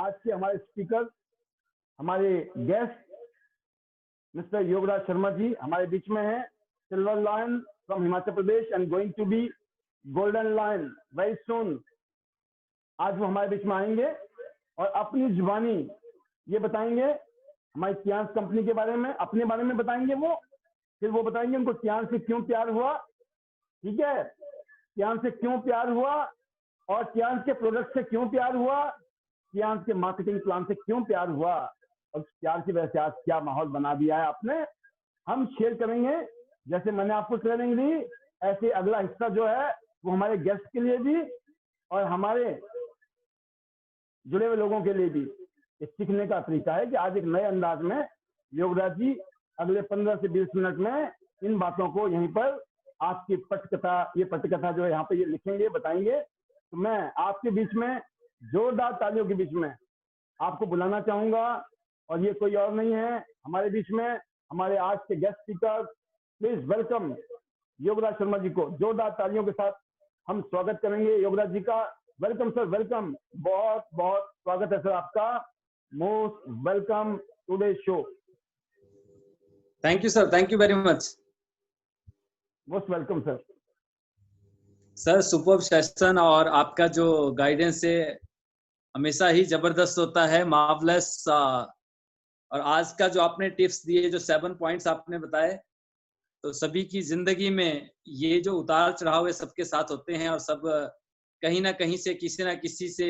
आज के हमारे स्पीकर, हमारे गेस्ट मिस्टर योगराज शर्मा जी हमारे बीच में हैं। Silver lion from Himachal Pradesh and going to be golden lion very soon. आज वो हमारे बीच में आएंगे और अपनी जुबानी ये बताएंगे हमारी टियांस कंपनी के बारे में, अपने बारे में बताएंगे वो। फिर वो बताएंगे उनको टियांस से क्यों प्यार हुआ, ठीक है, टियांस से क्यों प्यार हुआ और टियांस के प्रोडक्ट से क्यों प्यार हुआ, टियांस के मार्केटिंग प्लान से क्यों प्यार हुआ और प्यार की वजह से आज क्या माहौल बना दिया है आपने। हम शेयर करेंगे जैसे मैंने आपको ट्रेनिंग दी, ऐसे अगला हिस्सा जो है वो हमारे गेस्ट के लिए भी और हमारे जुड़े हुए लोगों के लिए भी ये सीखने का तरीका है कि आज एक नए अंदाज में योगराज जी अगले 15 से 20 मिनट में इन बातों को यहीं पर आपकी पटकथा, ये पटकथा जो है यहाँ पे ये लिखेंगे, बताएंगे। तो मैं आपके बीच में जोरदार तालियों के बीच में आपको बुलाना चाहूंगा और ये कोई और नहीं है, हमारे बीच में हमारे आज के guest speaker. Please welcome Yograj Sharma ji को जोरदार तालियों के साथ हम स्वागत करेंगे योगराज जी का। वेलकम सर, वेलकम, बहुत बहुत स्वागत है सर आपका। Most welcome today show. Thank you sir, thank you very much. Most welcome sir. Sir superb session और आपका जो गाइडेंस है हमेशा ही जबरदस्त होता है, मार्वलेस। और आज का जो आपने टिप्स दिए, जो 7 पॉइंट्स आपने बताए, तो सभी की जिंदगी में ये जो उतार चढ़ाव है सबके साथ होते हैं और सब कहीं ना कहीं से किसी ना किसी से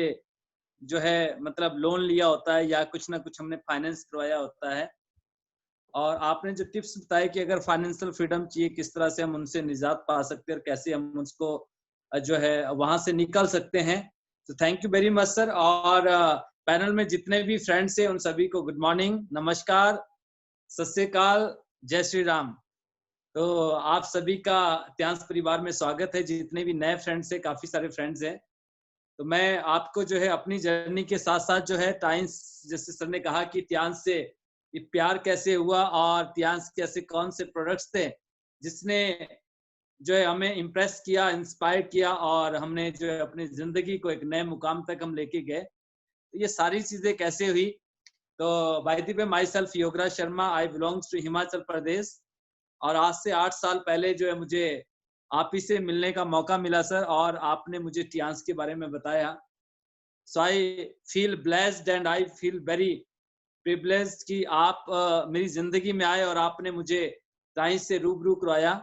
जो है मतलब लोन लिया होता है या कुछ ना कुछ हमने फाइनेंस करवाया होता है। और आपने जो टिप्स बताए कि अगर फाइनेंशियल फ्रीडम चाहिए किस तरह से हम उनसे निजात पा सकते हैं और कैसे हम उसको जो है वहां से निकल सकते हैं। तो thank you very much sir. और पैनल में जितने भी फ्रेंड्स हैं उन सभी को गुड मॉर्निंग, नमस्कार, सत श्री अकाल, जय श्री राम। तो आप सभी का टियांस परिवार में स्वागत है। जितने भी नए फ्रेंड्स हैं, काफी सारे फ्रेंड्स हैं, तो मैं आपको जो है अपनी जर्नी के साथ साथ जो है टियांस, जैसे सर ने कहा कि टियांस से ये प्यार कैसे हुआ और टियांस के ऐसे कौन से प्रोडक्ट्स थे जिसने जो है हमें इम्प्रेस किया, इंस्पायर किया और हमने जो है अपनी जिंदगी को एक नए मुकाम तक हम लेके गए। तो ये सारी चीजें कैसे हुई। तो by the way myself Yograj Sharma, I belongs to Himachal Pradesh और आज से 8 साल पहले जो है मुझे आप ही से मिलने का मौका मिला सर और आपने मुझे टियांस के बारे में बताया। So I feel blessed and I feel very privileged कि आप मेरी जिंदगी में आए और आपने मुझे टियांस से रूबरू करवाया,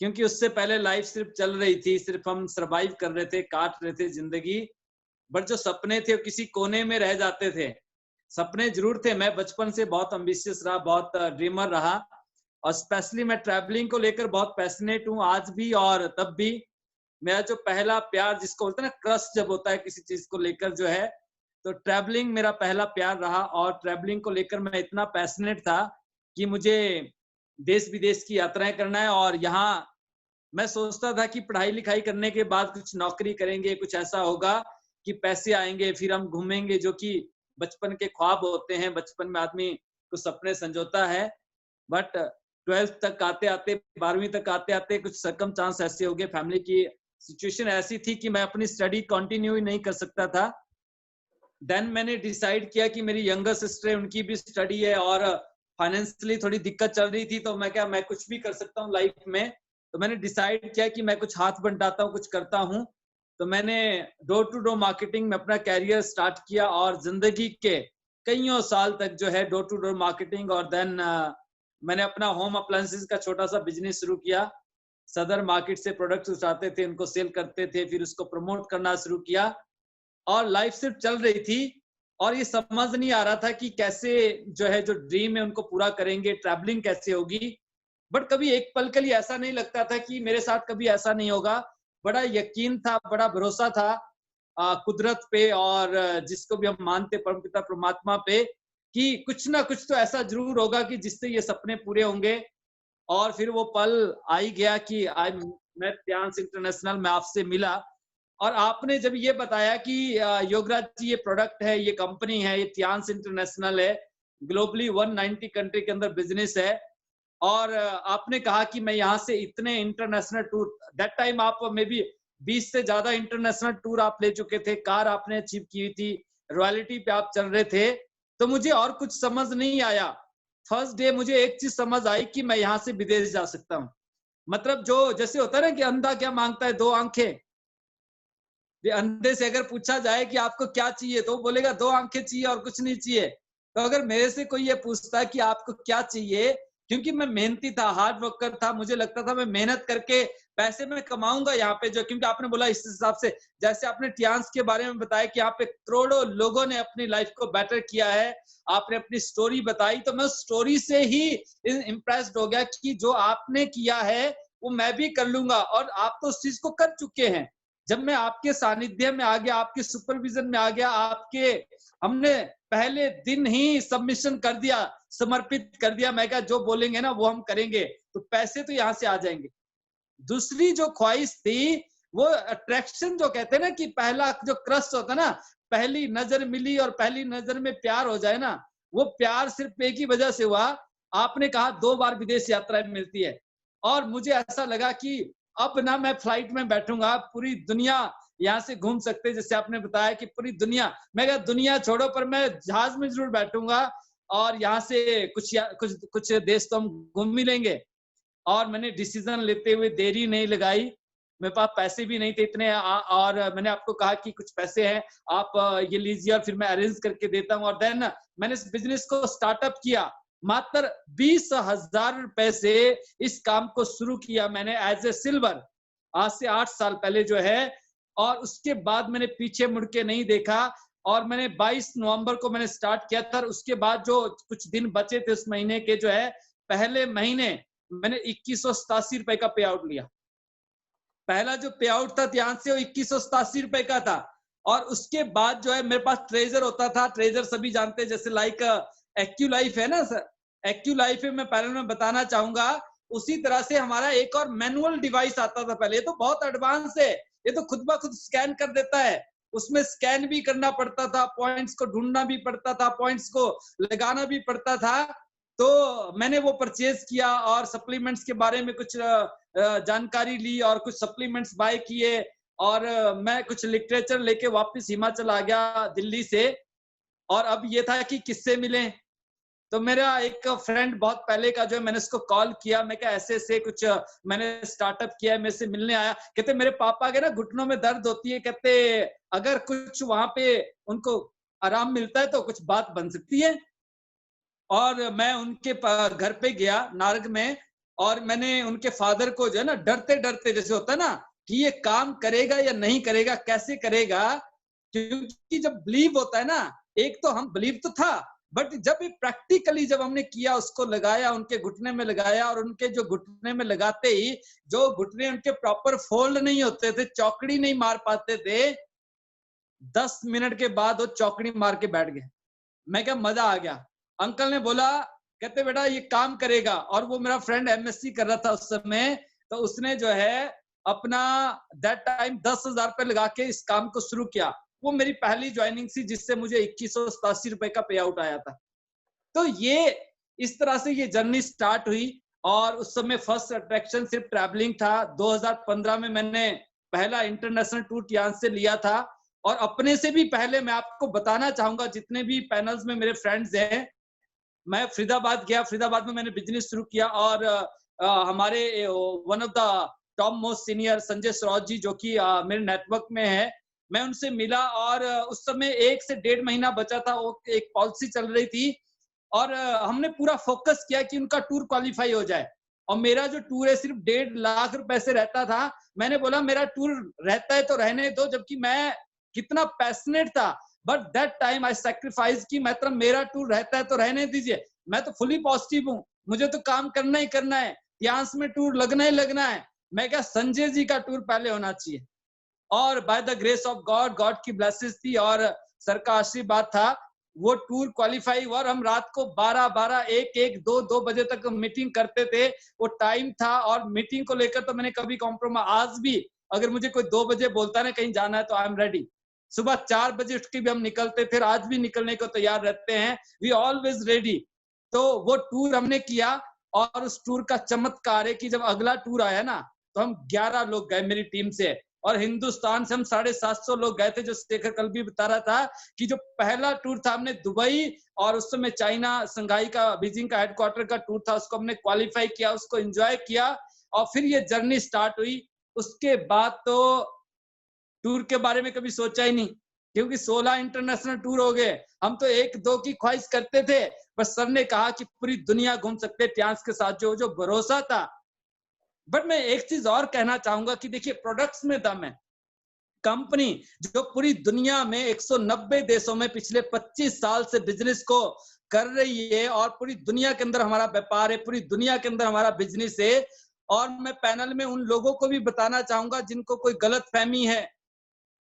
क्योंकि उससे पहले लाइफ सिर्फ चल रही थी, सिर्फ हम सरवाइव कर रहे थे, काट रहे थे जिंदगी, बट जो सपने थे वो किसी कोने में रह जाते थे। सपने जरूर थे, मैं बचपन से बहुत एम्बिशियस रहा, बहुत ड्रीमर रहा और स्पेशली मैं ट्रैवलिंग को लेकर बहुत पैशनेट हूँ आज भी और तब भी। मेरा जो पहला प्यार जिसको बोलते हैं ना, क्रश जब होता है किसी चीज को लेकर जो है, तो ट्रैवलिंग मेरा पहला प्यार रहा और ट्रैवलिंग को लेकर मैं इतना पैशनेट था कि मुझे देश विदेश की यात्राएं करना है। और यहाँ मैं सोचता था कि पढ़ाई लिखाई करने के बाद कुछ नौकरी करेंगे, कुछ ऐसा होगा कि पैसे आएंगे, फिर हम घूमेंगे, जो कि बचपन के ख्वाब होते हैं, बचपन में आदमी कुछ सपने संजोता है। बट 12th तक आते आते, 12वीं तक आते आते कुछ सर्कमस्टांस ऐसे हो गए, फैमिली की सिचुएशन ऐसी थी कि मैं अपनी स्टडी कंटिन्यू ही नहीं कर सकता था। देन मैंने डिसाइड किया कि मेरी यंगर सिस्टर है, उनकी भी स्टडी है और फाइनेंशियली थोड़ी दिक्कत चल रही थी, तो मैं कुछ भी कर सकता हूँ लाइफ में। तो मैंने डिसाइड किया कि मैं कुछ हाथ बंटाता हूँ, कुछ करता हूँ। तो मैंने डोर टू डोर मार्केटिंग में अपना कैरियर स्टार्ट किया और जिंदगी के कईयों साल तक जो है डोर टू डोर मार्केटिंग। और देन मैंने अपना होम अप्लायंसेस का छोटा सा बिजनेस शुरू किया। सदर मार्केट से प्रोडक्ट्स उठाते थे, उनको सेल करते थे, फिर उसको प्रमोट करना शुरू किया और लाइफ सिर्फ चल रही थी। और ये समझ नहीं आ रहा था कि कैसे जो है जो ड्रीम है उनको पूरा करेंगे, ट्रैवलिंग कैसे होगी। बट कभी एक पल के लिए ऐसा नहीं लगता था कि मेरे साथ कभी ऐसा नहीं होगा। बड़ा यकीन था, बड़ा भरोसा था कुदरत पे और जिसको भी हम मानते परमपिता परमात्मा पे, कि कुछ ना कुछ तो ऐसा जरूर होगा कि जिससे ये सपने पूरे होंगे। और फिर वो पल आ ही गया कि मैं टियांस इंटरनेशनल में आपसे मिला और आपने जब ये बताया कि योगराज जी ये प्रोडक्ट है, ये कंपनी है, ये टियांस इंटरनेशनल है, ग्लोबली 190 कंट्री के अंदर बिजनेस है और आपने कहा कि मैं यहाँ से इतने इंटरनेशनल टूर, दैट टाइम आप मे बी 20 से ज्यादा इंटरनेशनल टूर आप ले चुके थे, कार आपने अचीव की थी, रॉयल्टी पे आप चल रहे थे, तो मुझे और कुछ समझ नहीं आया। फर्स्ट डे मुझे एक चीज समझ आई कि मैं यहाँ से विदेश जा सकता हूँ। मतलब जो जैसे होता है ना कि अंधा क्या मांगता है, 2 आंखें। ये अंधे से अगर पूछा जाए कि आपको क्या चाहिए, तो वो बोलेगा 2 आंखें चाहिए और कुछ नहीं चाहिए। तो अगर मेरे से कोई ये पूछता है कि आपको क्या चाहिए, क्योंकि मैं मेहनती था, हार्ड वर्कर था, मुझे लगता था मैं मेहनत करके पैसे मैं कमाऊंगा यहाँ पे, जो क्योंकि आपने बोला इस हिसाब से, जैसे आपने टियांस के बारे में बताया कि यहाँ पे करोड़ों लोगों ने अपनी लाइफ को बेटर किया है, आपने अपनी स्टोरी बताई, तो मैं उस स्टोरी से ही इम्प्रेस्ड हो गया कि जो आपने किया है वो मैं भी कर लूंगा, और आप तो उस चीज को कर चुके हैं। जब मैं आपके सानिध्य में आ गया, आपके सुपरविजन में आ गया, आपके हमने पहले दिन ही सबमिशन कर दिया, समर्पित कर दिया, मैं कहा जो बोलेंगे ना वो हम करेंगे, तो पैसे तो यहाँ से आ जाएंगे। दूसरी जो ख्वाहिश थी, वो अट्रैक्शन, जो कहते हैं ना कि पहला जो क्रश होता है ना, पहली नजर मिली और पहली नजर में प्यार हो जाए ना, वो प्यार सिर्फ एक ही वजह से हुआ, आपने कहा 2 बार विदेश यात्रा मिलती है, और मुझे ऐसा लगा कि अब ना मैं फ्लाइट में बैठूंगा, पूरी दुनिया यहाँ से घूम सकते, जैसे आपने बताया कि पूरी दुनिया, मैं कहा दुनिया छोड़ो पर मैं जहाज में जरूर बैठूंगा, और यहाँ से कुछ देश तो हम घूम ही लेंगे। और मैंने डिसीजन लेते हुए देरी नहीं लगाई, मेरे पास पैसे भी नहीं थे इतने, और मैंने आपको कहा कि कुछ पैसे हैं, आप ये लीजिए और फिर मैं अरेंज करके देता हूँ, और देन मैंने इस बिजनेस को स्टार्टअप किया। मात्र 20,000 रुपए से इस काम को शुरू किया मैंने एज ए सिल्वर, आज से 8 साल पहले जो है, और उसके बाद मैंने पीछे मुड़ के नहीं देखा, और मैंने 22 नवंबर को मैंने स्टार्ट किया था। उसके बाद जो कुछ दिन बचे थे उस महीने के, जो है पहले महीने मैंने 2187 रुपए का पे आउट लिया। पहला जो पे आउट था ध्यान से, वो 2187 रुपए का था। और उसके बाद जो है मेरे पास ट्रेजर होता था, ट्रेजर सभी जानते हैं, जैसे लाइक एक्यूलाइफ है ना सर, एक्यूलाइफ में पहले मैं बताना चाहूंगा, उसी तरह से हमारा एक और मैनुअल डिवाइस आता था पहले, ये तो बहुत एडवांस है, ये तो खुद ब खुद स्कैन कर देता है, उसमें स्कैन भी करना पड़ता था, पॉइंट्स को ढूंढना भी पड़ता था, पॉइंट्स को लगाना भी पड़ता था। तो मैंने वो परचेज किया, और सप्लीमेंट्स के बारे में कुछ जानकारी ली, और कुछ सप्लीमेंट्स बाय किए, और मैं कुछ लिटरेचर लेके वापस हिमाचल आ गया दिल्ली से। और अब ये था कि किससे मिले, तो मेरा एक फ्रेंड बहुत पहले का जो है, मैंने उसको कॉल किया, मैं क्या ऐसे ऐसे कुछ मैंने स्टार्टअप किया है, मेरे से मिलने आया। कहते मेरे पापा के ना घुटनों में दर्द होती है, कहते अगर कुछ वहां पे उनको आराम मिलता है तो कुछ बात बन सकती है। और मैं उनके घर पे गया नारग में, और मैंने उनके फादर को जो है ना डरते डरते, जैसे होता है ना कि ये काम करेगा या नहीं करेगा, कैसे करेगा, क्योंकि जब बिलीव होता है ना, एक तो हम बिलीव तो था, बट जब ये प्रैक्टिकली जब हमने किया, उसको लगाया, उनके घुटने में लगाया, और उनके जो घुटने में लगाते ही जो घुटने उनके प्रॉपर फोल्ड नहीं होते थे, चौकड़ी नहीं मार पाते थे, 10 मिनट के बाद वो चौकड़ी मार के बैठ गए। मैं क्या मजा आ गया। अंकल ने बोला, कहते बेटा ये काम करेगा, और वो मेरा फ्रेंड एमएससी कर रहा था उस समय, तो उसने जो है अपना दैट टाइम 10,000 रुपए लगा के इस काम को शुरू किया। वो मेरी पहली ज्वाइनिंग थी, जिससे मुझे 2187 रुपए का पे आउट आया था। तो ये इस तरह से ये जर्नी स्टार्ट हुई, और उस समय फर्स्ट अट्रैक्शन सिर्फ ट्रैवलिंग था। 2015 में मैंने पहला इंटरनेशनल टूर टियांस से लिया था, और अपने से भी पहले मैं आपको बताना चाहूंगा, जितने भी पैनल्स में मेरे फ्रेंड्स हैं, मैं फरीदाबाद गया, फरीदाबाद में मैंने बिजनेस शुरू किया, और हमारे one of the top most senior Sanjay Saroj ji, जो कि मेरे नेटवर्क में है, मैं उनसे मिला, और उस समय 1 से 1.5 महीना बचा था, वो एक पॉलिसी चल रही थी, और हमने पूरा फोकस किया कि उनका टूर क्वालिफाई हो जाए। और मेरा जो टूर है सिर्फ 1.5 लाख रुपए से रहता था। मैंने बोला मेरा टूर रहता है तो रहने दो, जबकि मैं कितना पैशनेट था, but that time I sacrifice की मतलब मेरा टूर रहता है तो रहने दीजिए, मैं तो फुली पॉजिटिव हूँ, मुझे तो काम करना ही करना है, टियांस में टूर लगना ही लगना है। मैं क्या संजय जी का टूर पहले होना चाहिए, और by the grace of God, God की ब्लेसिंग थी और सर का आशीर्वाद था, वो टूर क्वालिफाई हुआ। और हम रात को 12-12, 1-1, 2-2 बजे तक मीटिंग करते थे, वो टाइम था। और मीटिंग को लेकर तो मैंने कभी कॉम्प्रोमाइज, आज भी अगर मुझे कोई 2 बजे बोलता है ना कहीं जाना है, तो आई एम रेडी। सुबह 4 बजे उठ के भी हम निकलते थे, आज भी निकलने को तैयार रहते हैं, वी ऑलवेज रेडी। तो वो टूर हमने किया, और उस टूर का चमत्कार है कि जब अगला टूर आया ना, तो हम 11 लोग गए मेरी टीम से, और हिंदुस्तान से हम 750 लोग गए थे, जो शेखर कल भी बता रहा था कि जो पहला टूर था हमने दुबई और उस समय चाइना संघाई का बीजिंग का हेडक्वार्टर का टूर था, उसको हमने क्वालिफाई किया, उसको एंजॉय किया और फिर ये जर्नी स्टार्ट हुई। उसके बाद तो टूर के बारे में कभी सोचा ही नहीं, क्योंकि 16 इंटरनेशनल टूर हो गए। हम तो 1-2 की ख्वाहिश करते थे, बस सर ने कहा कि पूरी दुनिया घूम सकते टियांस के साथ, जो भरोसा था। बट मैं एक चीज और कहना चाहूंगा कि देखिए, प्रोडक्ट्स में दम है। कंपनी जो पूरी दुनिया में 190 देशों में पिछले 25 साल से बिजनेस को कर रही है और पूरी दुनिया के अंदर हमारा व्यापार है, पूरी दुनिया के अंदर हमारा बिजनेस है। और मैं पैनल में उन लोगों को भी बताना चाहूंगा जिनको कोई गलत फहमी है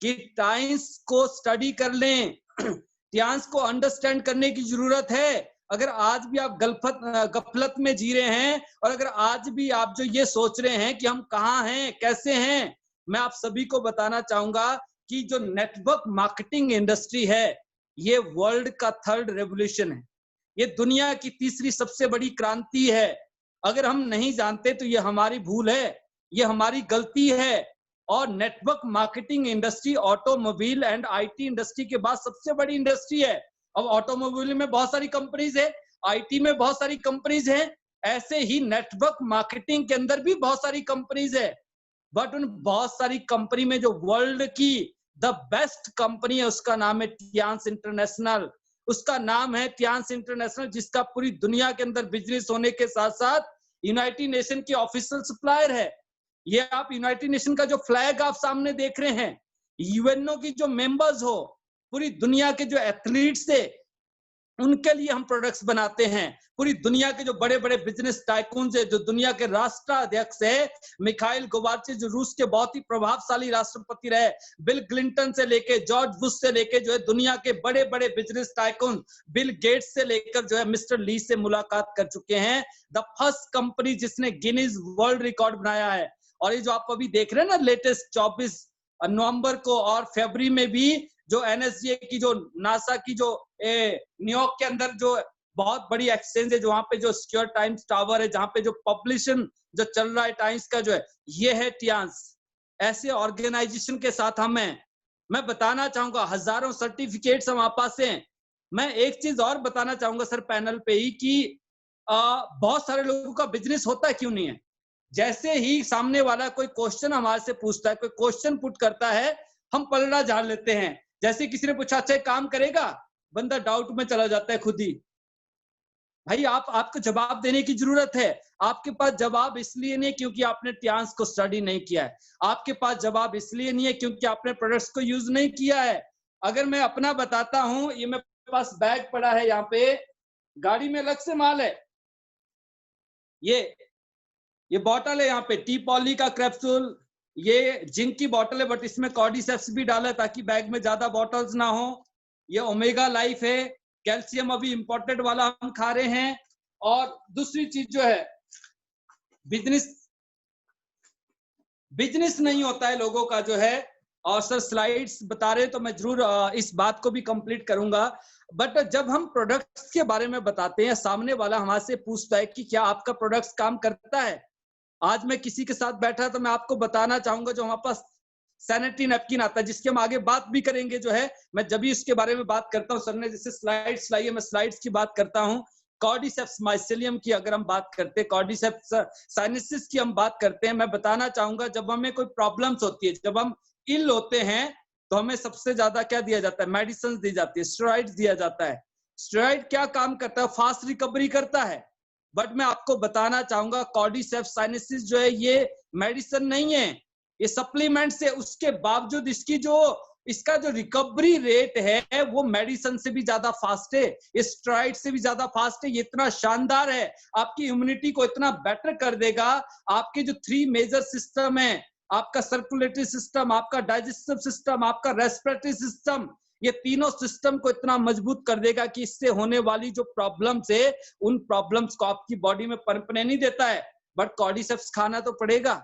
कि टियांस को स्टडी कर लें, टियांस को अंडरस्टैंड करने की जरूरत है। अगर आज भी आप गफलत में जी रहे हैं और अगर आज भी आप जो ये सोच रहे हैं कि हम कहाँ हैं, कैसे हैं, मैं आप सभी को बताना चाहूंगा कि जो नेटवर्क मार्केटिंग इंडस्ट्री है, ये वर्ल्ड का 3rd रेवोल्यूशन है। ये दुनिया की 3री सबसे बड़ी क्रांति है। अगर हम नहीं जानते तो ये हमारी भूल है, ये हमारी गलती है। और network marketing industry automobile and IT industry के बाद सबसे बड़ी इंडस्ट्री है। अब ऑटोमोबाइल में बहुत सारी कंपनीज है, आईटी में बहुत सारी कंपनीज है, ऐसे ही नेटवर्क मार्केटिंग के अंदर भी बहुत सारी कंपनीज है। बट उन बहुत सारी कंपनी में जो वर्ल्ड की द बेस्ट कंपनी है, उसका नाम है टियांस इंटरनेशनल। उसका नाम है टियांस इंटरनेशनल, जिसका पूरी दुनिया के अंदर बिजनेस होने के साथ साथ यूनाइटेड नेशन की ऑफिशियल सप्लायर है। ये आप यूनाइटेड नेशन का जो फ्लैग आप सामने देख रहे हैं, यूएनओ की जो मेंबर्स हो, पूरी दुनिया के जो एथलीट्स है, उनके लिए हम प्रोडक्ट्स बनाते हैं। पूरी दुनिया के जो बड़े बड़े बिजनेस टाइकून्स है, जो दुनिया के राष्ट्राध्यक्ष है, मिखाइल गोर्बाचेव जो रूस के बहुत ही प्रभावशाली राष्ट्रपति रहे, बिल क्लिंटन से लेके जॉर्ज बुश से लेके जो है दुनिया के बड़े बड़े बिजनेस टाइकून, बिल गेट्स से लेकर जो है मिस्टर ली से मुलाकात कर चुके हैं। द फर्स्ट कंपनी जिसने गिनीज वर्ल्ड रिकॉर्ड बनाया है। और ये जो आप अभी देख रहे हैं ना, लेटेस्ट 24 नवंबर को और फरवरी में भी जो एनएसजीए की जो नासा की जो न्यूयॉर्क के अंदर जो बहुत बड़ी एक्सचेंज है, जो वहां पे जो सिक्योर टाइम्स टावर है, जहां पे जो पब्लिशन जो चल रहा है टाइम्स का जो है, ये है टियांस। ऐसे ऑर्गेनाइजेशन के साथ हम हैं। मैं बताना चाहूंगा हजारों सर्टिफिकेट्स हमारे पास हैं। मैं एक चीज और बताना चाहूंगा सर पैनल पे ही कि बहुत सारे लोगों का बिजनेस होता है क्यों नहीं है। जैसे ही सामने वाला कोई क्वेश्चन हमारे से पूछता है, कोई क्वेश्चन पुट करता है, हम पलड़ा झाड़ लेते हैं। जैसे किसी ने पूछा अच्छा काम करेगा, बंदा डाउट में चला जाता है खुद ही। भाई आपको जवाब देने की जरूरत है। आपके पास जवाब इसलिए नहीं है क्योंकि आपने टियांस को स्टडी नहीं किया है। आपके पास जवाब इसलिए नहीं है क्योंकि आपने प्रोडक्ट्स को यूज नहीं किया है। अगर मैं अपना बताता हूं, ये मेरे पास बैग पड़ा है, यहाँ पे गाड़ी में अलग से माल है। ये बॉटल है, यहाँ पे टी पॉली का कैप्सूल, ये जिंक की बॉटल है, बट इसमें कॉर्डिसेप्स भी डाला है ताकि बैग में ज्यादा बॉटल्स ना हो। ये ओमेगा लाइफ है, कैल्शियम अभी इंपोर्टेड वाला हम खा रहे हैं। और दूसरी चीज जो है, बिजनेस नहीं होता है लोगों का जो है। और सर स्लाइड्स बता रहे तो मैं जरूर इस बात को भी कंप्लीट करूंगा। बट जब हम प्रोडक्ट्स के बारे में बताते हैं, सामने वाला हमारे से पूछता है कि क्या आपका प्रोडक्ट्स काम करता है। आज मैं किसी के साथ बैठा तो मैं आपको बताना चाहूंगा, जो हमारे पास सैनिटरी नैपकिन आता है, जिसके हम आगे बात भी करेंगे जो है, मैं जब भी इसके बारे में बात करता हूँ, सर ने जैसे स्लाइड्स लाई है, मैं स्लाइड्स की बात करता हूँ। कॉर्डिसेप्स माइसेलियम की अगर हम बात करते हैं, कॉर्डिसेप्स साइनसिस की हम बात करते हैं, मैं बताना चाहूंगा जब हमें कोई प्रॉब्लम्स होती है, जब हम इल होते हैं, तो हमें सबसे ज्यादा क्या दिया जाता है, मेडिसिन दी जाती है, स्टेरॉइड्स दिया जाता है। स्टेरॉइड क्या काम करता है, फास्ट रिकवरी करता है। बट मैं आपको बताना चाहूंगा कॉर्डिसेप्स साइनसिस जो है ये मेडिसिन नहीं है, ये सप्लीमेंट से, उसके बावजूद इसका जो रिकवरी रेट है वो मेडिसिन से भी ज्यादा फास्ट है, स्टेरॉइड से भी ज्यादा फास्ट है। ये इतना शानदार है, आपकी इम्यूनिटी को इतना बेटर कर देगा। आपके जो 3 मेजर सिस्टम है, आपका सर्कुलेटरी सिस्टम, आपका डाइजेस्टिव सिस्टम, आपका रेस्पिरेटरी सिस्टम, ये तीनों सिस्टम को इतना मजबूत कर देगा कि इससे होने वाली जो प्रॉब्लम्स है, उन प्रॉब्लम्स को आपकी बॉडी में पनपने नहीं देता है। बट कॉर्डिसेप्स खाना तो पड़ेगा।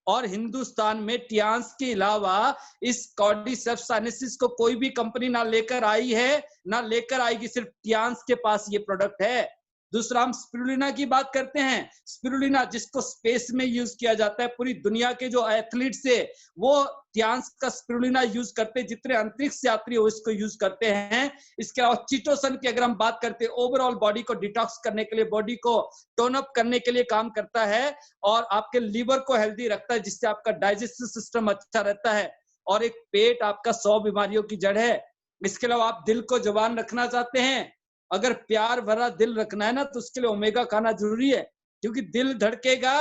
और हिंदुस्तान में टियांस के अलावा इस कॉर्डिसेप्स साइनसिस को कोई भी कंपनी ना लेकर आई है, ना लेकर आएगी। सिर्फ टियांस के पास ये प्रोडक्ट है। दूसरा हम स्पिरुलिना की बात करते हैं, स्पिरुलिना जिसको स्पेस में यूज किया जाता है, पूरी दुनिया के जो एथलीट्स है वो ध्यान का स्पिरुलिना यूज करते हैं, जितने अंतरिक्ष यात्री हो इसको यूज करते हैं। इसके अलावा चिटोसन की अगर हम बात करते हैं, ओवरऑल बॉडी को डिटॉक्स करने के लिए, बॉडी को टोन अप करने के लिए काम करता है और आपके लीवर को हेल्दी रखता है, जिससे आपका डाइजेस्टिव सिस्टम अच्छा रहता है। और एक पेट आपका 100 बीमारियों की जड़ है। इसके अलावा आप दिल को जवान रखना चाहते हैं, अगर प्यार भरा दिल रखना है ना, तो उसके लिए ओमेगा खाना जरूरी है, क्योंकि दिल धड़केगा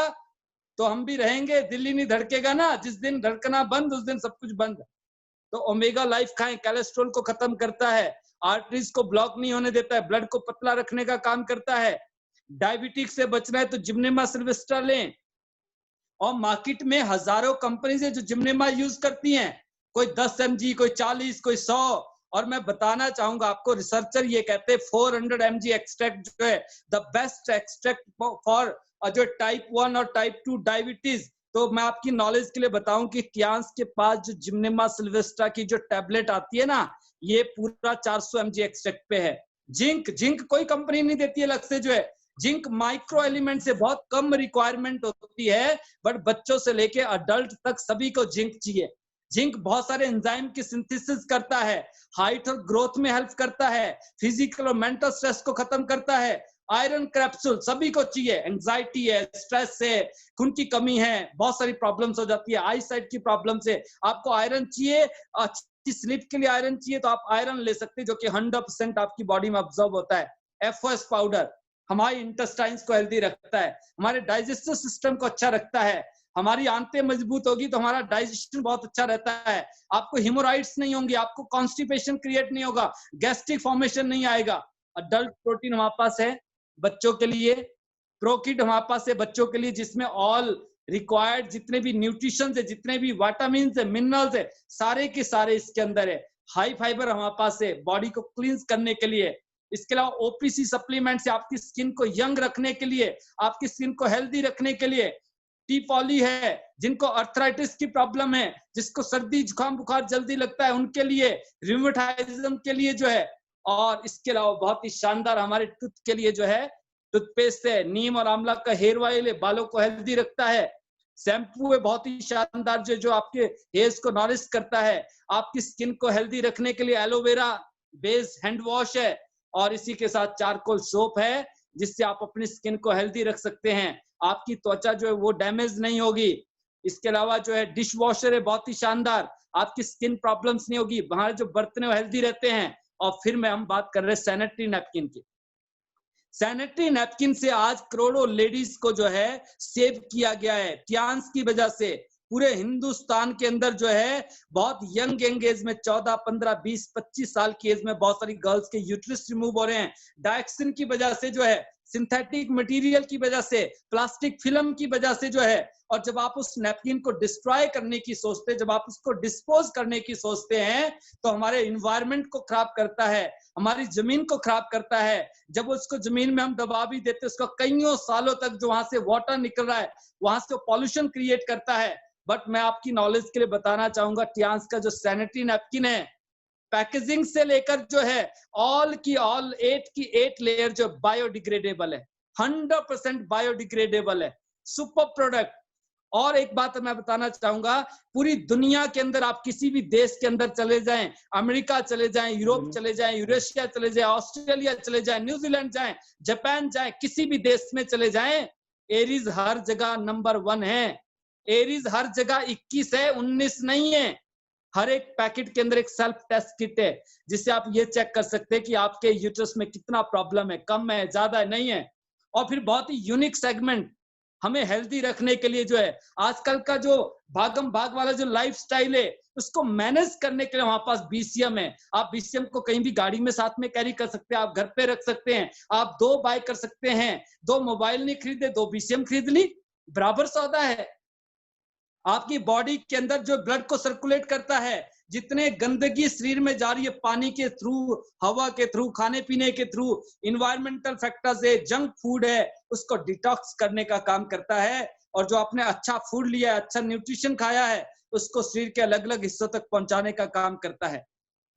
तो हम भी रहेंगे, दिल ही नहीं धड़केगा ना, जिस दिन धड़कना बंद उस दिन सब कुछ बंद। तो ओमेगा लाइफ खाएं, कोलेस्ट्रॉल को खत्म करता है, आर्टरीज को ब्लॉक नहीं होने देता है, ब्लड को पतला रखने का काम करता है। डायबिटीज से बचना है तो जिम्नेमा सिल्वेस्ट्रा लें। और मार्केट में हजारों कंपनीज है जो जिम्नेमा यूज करती हैं, कोई 10 mg, कोई 40, कोई 100। और मैं बताना चाहूंगा आपको, रिसर्चर ये कहते हैं 400 mg एक्सट्रैक्ट जो है द बेस्ट एक्सट्रैक्ट फॉर जो टाइप 1 और टाइप 2 डायबिटीज। तो मैं आपकी नॉलेज के लिए बताऊं कि टियांस के पास जो जिम्नेमा सिल्वेस्ट्रा की जो टैबलेट आती है ना, ये पूरा 400 mg एक्सट्रैक्ट पे है। जिंक कोई कंपनी नहीं देती है अलग से जो है, जिंक माइक्रो एलिमेंट से बहुत कम रिक्वायरमेंट होती है, बट बच्चों से लेके अडल्ट तक सभी को जिंक चाहिए। जिंक बहुत सारे एंजाइम की सिंथेसिस करता है, हाइट और ग्रोथ में हेल्प करता है, फिजिकल और मेंटल स्ट्रेस को खत्म करता है। आयरन कैप्सूल सभी को चाहिए, एंजाइटी है, स्ट्रेस है, खून की कमी है, बहुत सारी प्रॉब्लम्स हो जाती है, आई साइट की प्रॉब्लम से आपको आयरन चाहिए, अच्छी स्लीप के लिए आयरन चाहिए, तो आप आयरन ले सकते हैं, जो कि 100% आपकी बॉडी में ऑब्जर्व होता है। एफओएस पाउडर हमारे इंटेस्टाइन्स को हेल्दी रखता है, हमारे डाइजेस्टिव सिस्टम को अच्छा रखता है, हमारी आंतें मजबूत होगी तो हमारा डाइजेशन बहुत अच्छा रहता है, आपको हिमोराइड्स नहीं होंगे, आपको कॉन्स्टिपेशन क्रिएट नहीं होगा, गैस्ट्रिक फॉर्मेशन नहीं आएगा। अडल्ट प्रोटीन हमारे पास है, बच्चों के लिए प्रोकिट हमारे पास है, बच्चों के लिए, जिसमें ऑल रिक्वायर्ड जितने भी न्यूट्रिशन है, जितने भी विटामिन है, मिनरल्स है, सारे के सारे इसके अंदर है। हाई फाइबर हमारे पास है बॉडी को क्लींस करने के लिए। इसके अलावा ओपीसी सप्लीमेंट से आपकी स्किन को यंग रखने के लिए, आपकी स्किन को हेल्दी रखने के लिए। टी पॉली है, जिनको अर्थराइटिस की प्रॉब्लम है, जिसको सर्दी जुकाम बुखार जल्दी लगता है, उनके लिए, रिमेटाइज्म के लिए जो है। और इसके अलावा बहुत ही शानदार हमारे टूथ के लिए जो है टूथपेस्ट है, नीम और आंवला का हेयर ऑयल है, बालों को हेल्दी रखता है। शैम्पू है बहुत ही शानदार जो आपके हेयर्स को नॉरिश करता है। आपकी स्किन को हेल्दी रखने के लिए एलोवेरा बेस्ड हैंड वॉश है, और इसी के साथ चारकोल सोप है, जिससे आप अपनी स्किन को हेल्दी रख सकते हैं, आपकी त्वचा जो है वो डैमेज नहीं होगी। इसके अलावा जो है डिश वॉशर है बहुत ही शानदार, आपकी स्किन प्रॉब्लम्स नहीं होगी, हमारे जो बर्तन है वो हेल्दी रहते हैं। और फिर मैं हम बात कर रहे हैं सैनिटरी नैपकिन की। सैनिटरी नैपकिन से आज करोड़ों लेडीज को जो है सेव किया गया है। टियांस की वजह से पूरे हिंदुस्तान के अंदर जो है बहुत यंग एज में 14, 15, 20, 25 साल की एज में बहुत सारी गर्ल्स के यूट्रस रिमूव हो रहे हैं। डायक्सिन की वजह से जो है, सिंथेटिक मटेरियल की वजह से, प्लास्टिक फिल्म की वजह से जो है। और जब आप उस नैपकिन को डिस्ट्रॉय करने की सोचते हैं, जब आप उसको डिस्पोज करने की सोचते हैं, तो हमारे इन्वायरमेंट को खराब करता है, हमारी जमीन को खराब करता है। जब उसको जमीन में हम दबा भी देते हैं, उसको कईयों सालों तक जो वहां से वाटर निकल रहा है, वहां से पॉल्यूशन क्रिएट करता है। बट मैं आपकी नॉलेज के लिए बताना चाहूंगा, टियांस का जो सैनिटरी नैपकिन है, पैकेजिंग से लेकर जो है ऑल 8 लेयर जो बायोडिग्रेडेबल है, 100% बायोडिग्रेडेबल है, सुपर प्रोडक्ट। और एक बात मैं बताना चाहूंगा, पूरी दुनिया के अंदर आप किसी भी देश के अंदर चले जाएं, अमेरिका चले जाएं, यूरोप चले जाएं, यूरेशिया चले जाएं, ऑस्ट्रेलिया चले जाएं, न्यूजीलैंड जाएं, जापान जाएं, किसी भी देश में चले जाएं, एरीज हर जगह नंबर 1 है। एरीज हर जगह 21 है, 19 नहीं है। हर एक पैकेट के अंदर एक सेल्फ टेस्ट किट है, जिससे आप ये चेक कर सकते हैं कि आपके यूट्रस में कितना प्रॉब्लम है, कम है, ज्यादा है, नहीं है। और फिर बहुत ही यूनिक सेगमेंट हमें हेल्दी रखने के लिए जो है, आजकल का जो भागम भाग वाला जो लाइफस्टाइल है, उसको मैनेज करने के लिए हमारे पास बीसीएम है। आप बीसीएम को कहीं भी गाड़ी में साथ में कैरी कर सकते हैं, आप घर पे रख सकते हैं, आप 2 बाय कर सकते हैं। 2 मोबाइल नहीं खरीदे, 2 बीसीएम खरीद ली, बराबर सौदा है। आपकी बॉडी के अंदर जो ब्लड को सर्कुलेट करता है, जितने गंदगी शरीर में जा रही है, पानी के थ्रू, हवा के थ्रू, खाने पीने के थ्रू, इन्वायरमेंटल फैक्टर्स है, जंक फूड है, उसको डिटॉक्स करने का काम करता है। और जो आपने अच्छा फूड लिया है, अच्छा न्यूट्रिशन खाया है, उसको शरीर के अलग अलग हिस्सों तक पहुंचाने का काम करता है।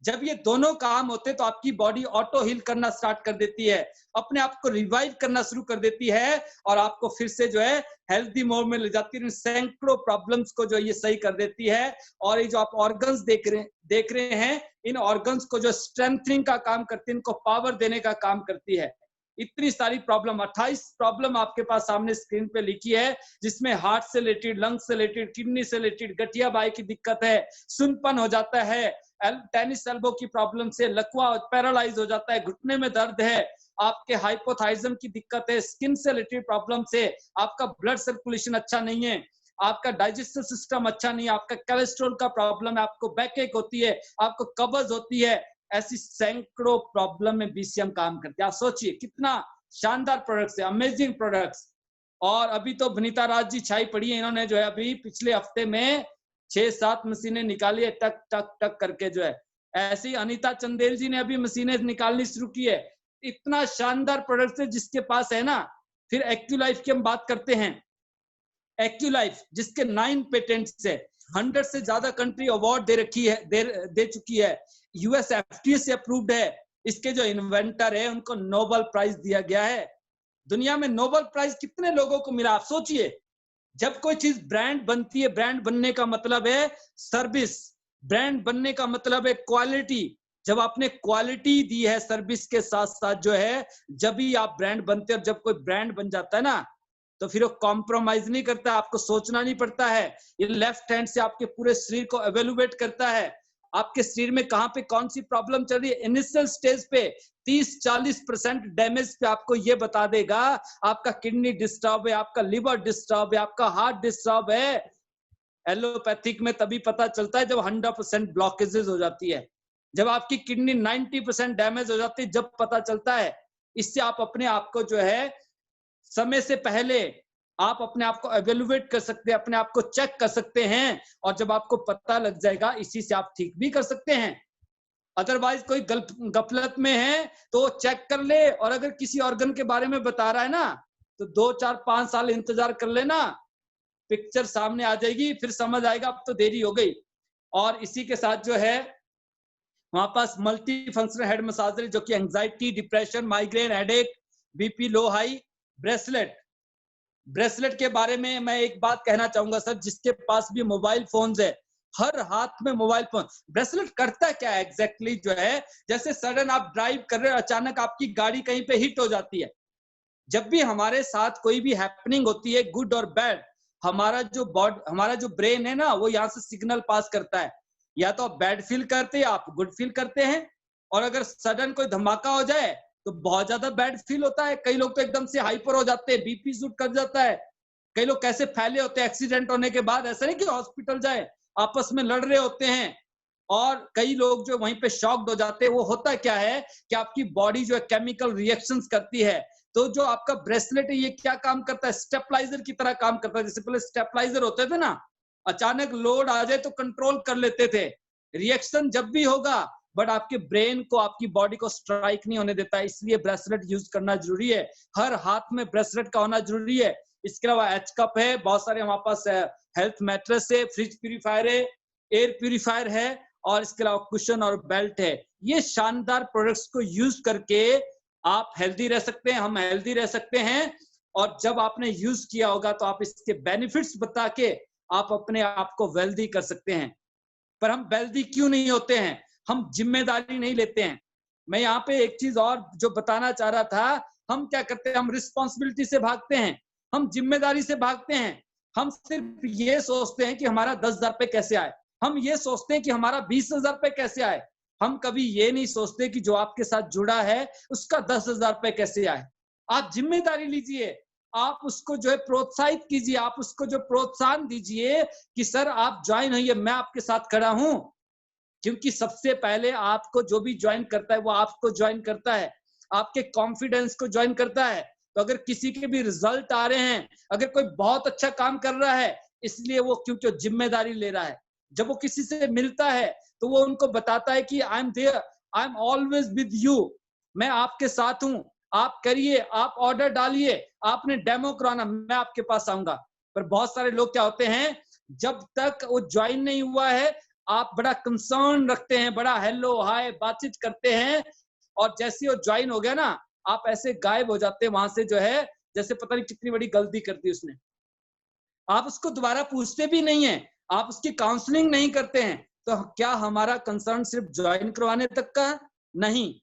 जब ये दोनों काम होते तो आपकी बॉडी ऑटो हील करना स्टार्ट कर देती है, अपने आप को रिवाइव करना शुरू कर देती है और आपको फिर से जो है हेल्थी मोड में ले जाती है, सैकड़ों प्रॉब्लम्स को जो ये सही कर देती है। और ये जो आप ऑर्गन्स देख रहे हैं, इन ऑर्गन्स को जो स्ट्रेंथनिंग का काम करती है, इनको पावर देने का काम करती है। इतनी सारी प्रॉब्लम, 28 प्रॉब्लम आपके पास सामने स्क्रीन पे लिखी है, जिसमें हार्ट से रिलेटेड, लंग्स से रिलेटेड, किडनी से रिलेटेड, गठिया बाई की दिक्कत है, सुनपन हो जाता है, टेनिस एल्बो की प्रॉब्लम से लकवा पैरालाइज हो जाता है, घुटने में दर्द है, आपके हाइपोथाइजम की दिक्कत है, स्किन से रिलेटेड प्रॉब्लम से, आपका ब्लड सर्कुलेशन अच्छा नहीं है, आपका डाइजेस्टिव सिस्टम अच्छा नहीं है, आपका कोलेस्ट्रॉल का प्रॉब्लम है, आपको बैकएक होती है, आपको कब्ज होती है, ऐसी सैकड़ों प्रॉब्लम में बीसीएम काम करते हैं। आप सोचिए कितना शानदार प्रोडक्ट्स है, अमेजिंग प्रोडक्ट्स। और अभी तो वनिता राज जी छाई पड़ी है, इन्होंने जो है अभी पिछले हफ्ते में 6-7 मशीनें निकाली है, टक टक टक करके जो है। ऐसे ही अनीता चंदेल जी ने अभी मशीनें निकालनी शुरू की है। इतना शानदार प्रोडक्ट है जिसके पास है ना। फिर एक्यूलाइफ की हम बात करते हैं। एक्यूलाइफ जिसके 9 पेटेंट्स है, 100 से ज्यादा कंट्री अवार्ड दे रखी है, दे चुकी है, यूएस एफडीए से अप्रूव्ड है। इसके जो इन्वेंटर है उनको नोबेल प्राइज दिया गया है। दुनिया में नोबेल प्राइज कितने लोगों को मिला, आप सोचिए। जब कोई चीज ब्रांड बनती है, ब्रांड बनने का मतलब है सर्विस, ब्रांड बनने का मतलब है क्वालिटी। जब आपने क्वालिटी दी है सर्विस के साथ साथ जो है, जब भी आप ब्रांड बनते हैं। और जब कोई ब्रांड बन जाता है ना, तो फिर वो कॉम्प्रोमाइज नहीं करता, आपको सोचना नहीं पड़ता है। ये लेफ्ट हैंड से आपके पूरे शरीर को एवेल्युएट करता है, आपके शरीर में कहां पे कौन सी प्रॉब्लम चल रही है। इनिशियल स्टेज पे 30-40% डैमेज पे आपको ये बता देगा, आपका किडनी डिस्टर्ब है, आपका लिवर डिस्टर्ब है, आपका हार्ट डिस्टर्ब है। एलोपैथिक में तभी पता चलता है जब 100% ब्लॉकेजेस हो जाती है, जब आपकी किडनी 90% डैमेज हो जाती है, जब पता चलता है। इससे आप अपने आप को जो है समय से पहले आप अपने आप को एवेल्युएट कर सकते हैं, अपने आप को चेक कर सकते हैं। और जब आपको पता लग जाएगा, इसी से आप ठीक भी कर सकते हैं। अदरवाइज कोई गफलत में है तो चेक कर ले, और अगर किसी ऑर्गन के बारे में बता रहा है ना, तो 2-4-5 साल इंतजार कर लेना, पिक्चर सामने आ जाएगी, फिर समझ आएगा अब तो देरी हो गई। और इसी के साथ जो है वहां पास मल्टी फंक्शनल हेड मसाजर, जो कि anxiety, depression, migraine, headache, BP low high, bracelet के बारे में मैं एक बात कहना चाहूंगा सर, जिसके पास भी मोबाइल फोन्स है, हर हाथ में मोबाइल फोन, ब्रेसलेट करता क्या है एग्जैक्टली जो है, जैसे सडन आप ड्राइव कर रहे हो, अचानक आपकी गाड़ी कहीं पे हिट हो जाती है। जब भी हमारे साथ कोई भी हैपनिंग होती है, गुड और बैड, हमारा जो ब्रेन है ना, वो यहाँ से सिग्नल पास करता है, या तो आप बैड फील करते हैं, आप गुड फील करते हैं। और अगर सडन कोई धमाका हो जाए तो बहुत ज्यादा बैड फील होता है। कई लोग तो एकदम से हाइपर हो जाते हैं, बीपी शूट कर जाता है। कई लोग कैसे फैले होते हैं एक्सीडेंट होने के बाद, ऐसा नहीं कि हॉस्पिटल जाए, आपस में लड़ रहे होते हैं। और कई लोग जो वहीं पे शॉक्ड हो जाते हैं। वो होता क्या है कि आपकी बॉडी जो है केमिकल रिएक्शंस करती है। तो जो आपका ब्रेसलेट है, ये क्या काम करता है, स्टेबलाइजर की तरह काम करता है। जैसे पहले स्टेबलाइजर होते थे ना, अचानक लोड आ जाए तो कंट्रोल कर लेते थे, रिएक्शन जब भी होगा, बट आपके ब्रेन को, आपकी बॉडी को स्ट्राइक नहीं होने देता है। इसलिए ब्रेसलेट यूज करना जरूरी है, हर हाथ में ब्रेसलेट का होना जरूरी है। इसके अलावा एच कप है, बहुत सारे हमारे पास हेल्थ मैट्रेस है, फ्रिज प्यूरिफायर है, एयर प्यूरिफायर है, और इसके अलावा कुशन और बेल्ट है। ये शानदार प्रोडक्ट्स को यूज करके आप हेल्दी रह सकते हैं, हम हेल्दी रह सकते हैं। और जब आपने यूज किया होगा तो आप इसके बेनिफिट्स बता के आप अपने आप को वेल्दी कर सकते हैं। पर हम वेल्दी क्यों नहीं होते हैं, हम जिम्मेदारी नहीं लेते हैं। मैं यहाँ पे एक चीज और जो बताना चाह रहा था, हम क्या करते हैं, हम रिस्पॉन्सिबिलिटी से भागते हैं, हम जिम्मेदारी से भागते हैं। हम सिर्फ ये सोचते हैं कि हमारा 10,000 रुपए कैसे आए, हम ये सोचते हैं कि हमारा 20,000 रुपए कैसे आए। हम कभी ये नहीं सोचते कि जो आपके साथ जुड़ा है उसका 10,000 रुपए कैसे आए। आप जिम्मेदारी लीजिए, आप उसको जो है प्रोत्साहित कीजिए, आप उसको जो प्रोत्साहन दीजिए कि सर आप ज्वाइन होइए, मैं आपके साथ खड़ा हूं। क्योंकि सबसे पहले आपको जो भी ज्वाइन करता है वो आपको ज्वाइन करता है, आपके कॉन्फिडेंस को ज्वाइन करता है। तो अगर किसी के भी रिजल्ट आ रहे हैं, अगर कोई बहुत अच्छा काम कर रहा है, इसलिए वो क्योंकि जिम्मेदारी ले रहा है। जब वो किसी से मिलता है तो वो उनको बताता है कि I am there, I am always with you, मैं आपके साथ हूं, आप करिए, आप ऑर्डर डालिए, आपने डेमो कराना, मैं आपके पास आऊंगा। पर बहुत सारे लोग क्या होते हैं, जब तक वो ज्वाइन नहीं हुआ है आप बड़ा कंसर्न रखते हैं, बड़ा हेलो हाय बातचीत करते हैं, और जैसे वो ज्वाइन हो गया ना, आप ऐसे गायब हो जाते हैं वहां से, जो है जैसे पता नहीं कितनी बड़ी गलती कर दी उसने। आप उसको दोबारा पूछते भी नहीं है, आप उसकी काउंसलिंग नहीं करते हैं। तो क्या हमारा कंसर्न सिर्फ ज्वाइन करवाने तक का? नहीं।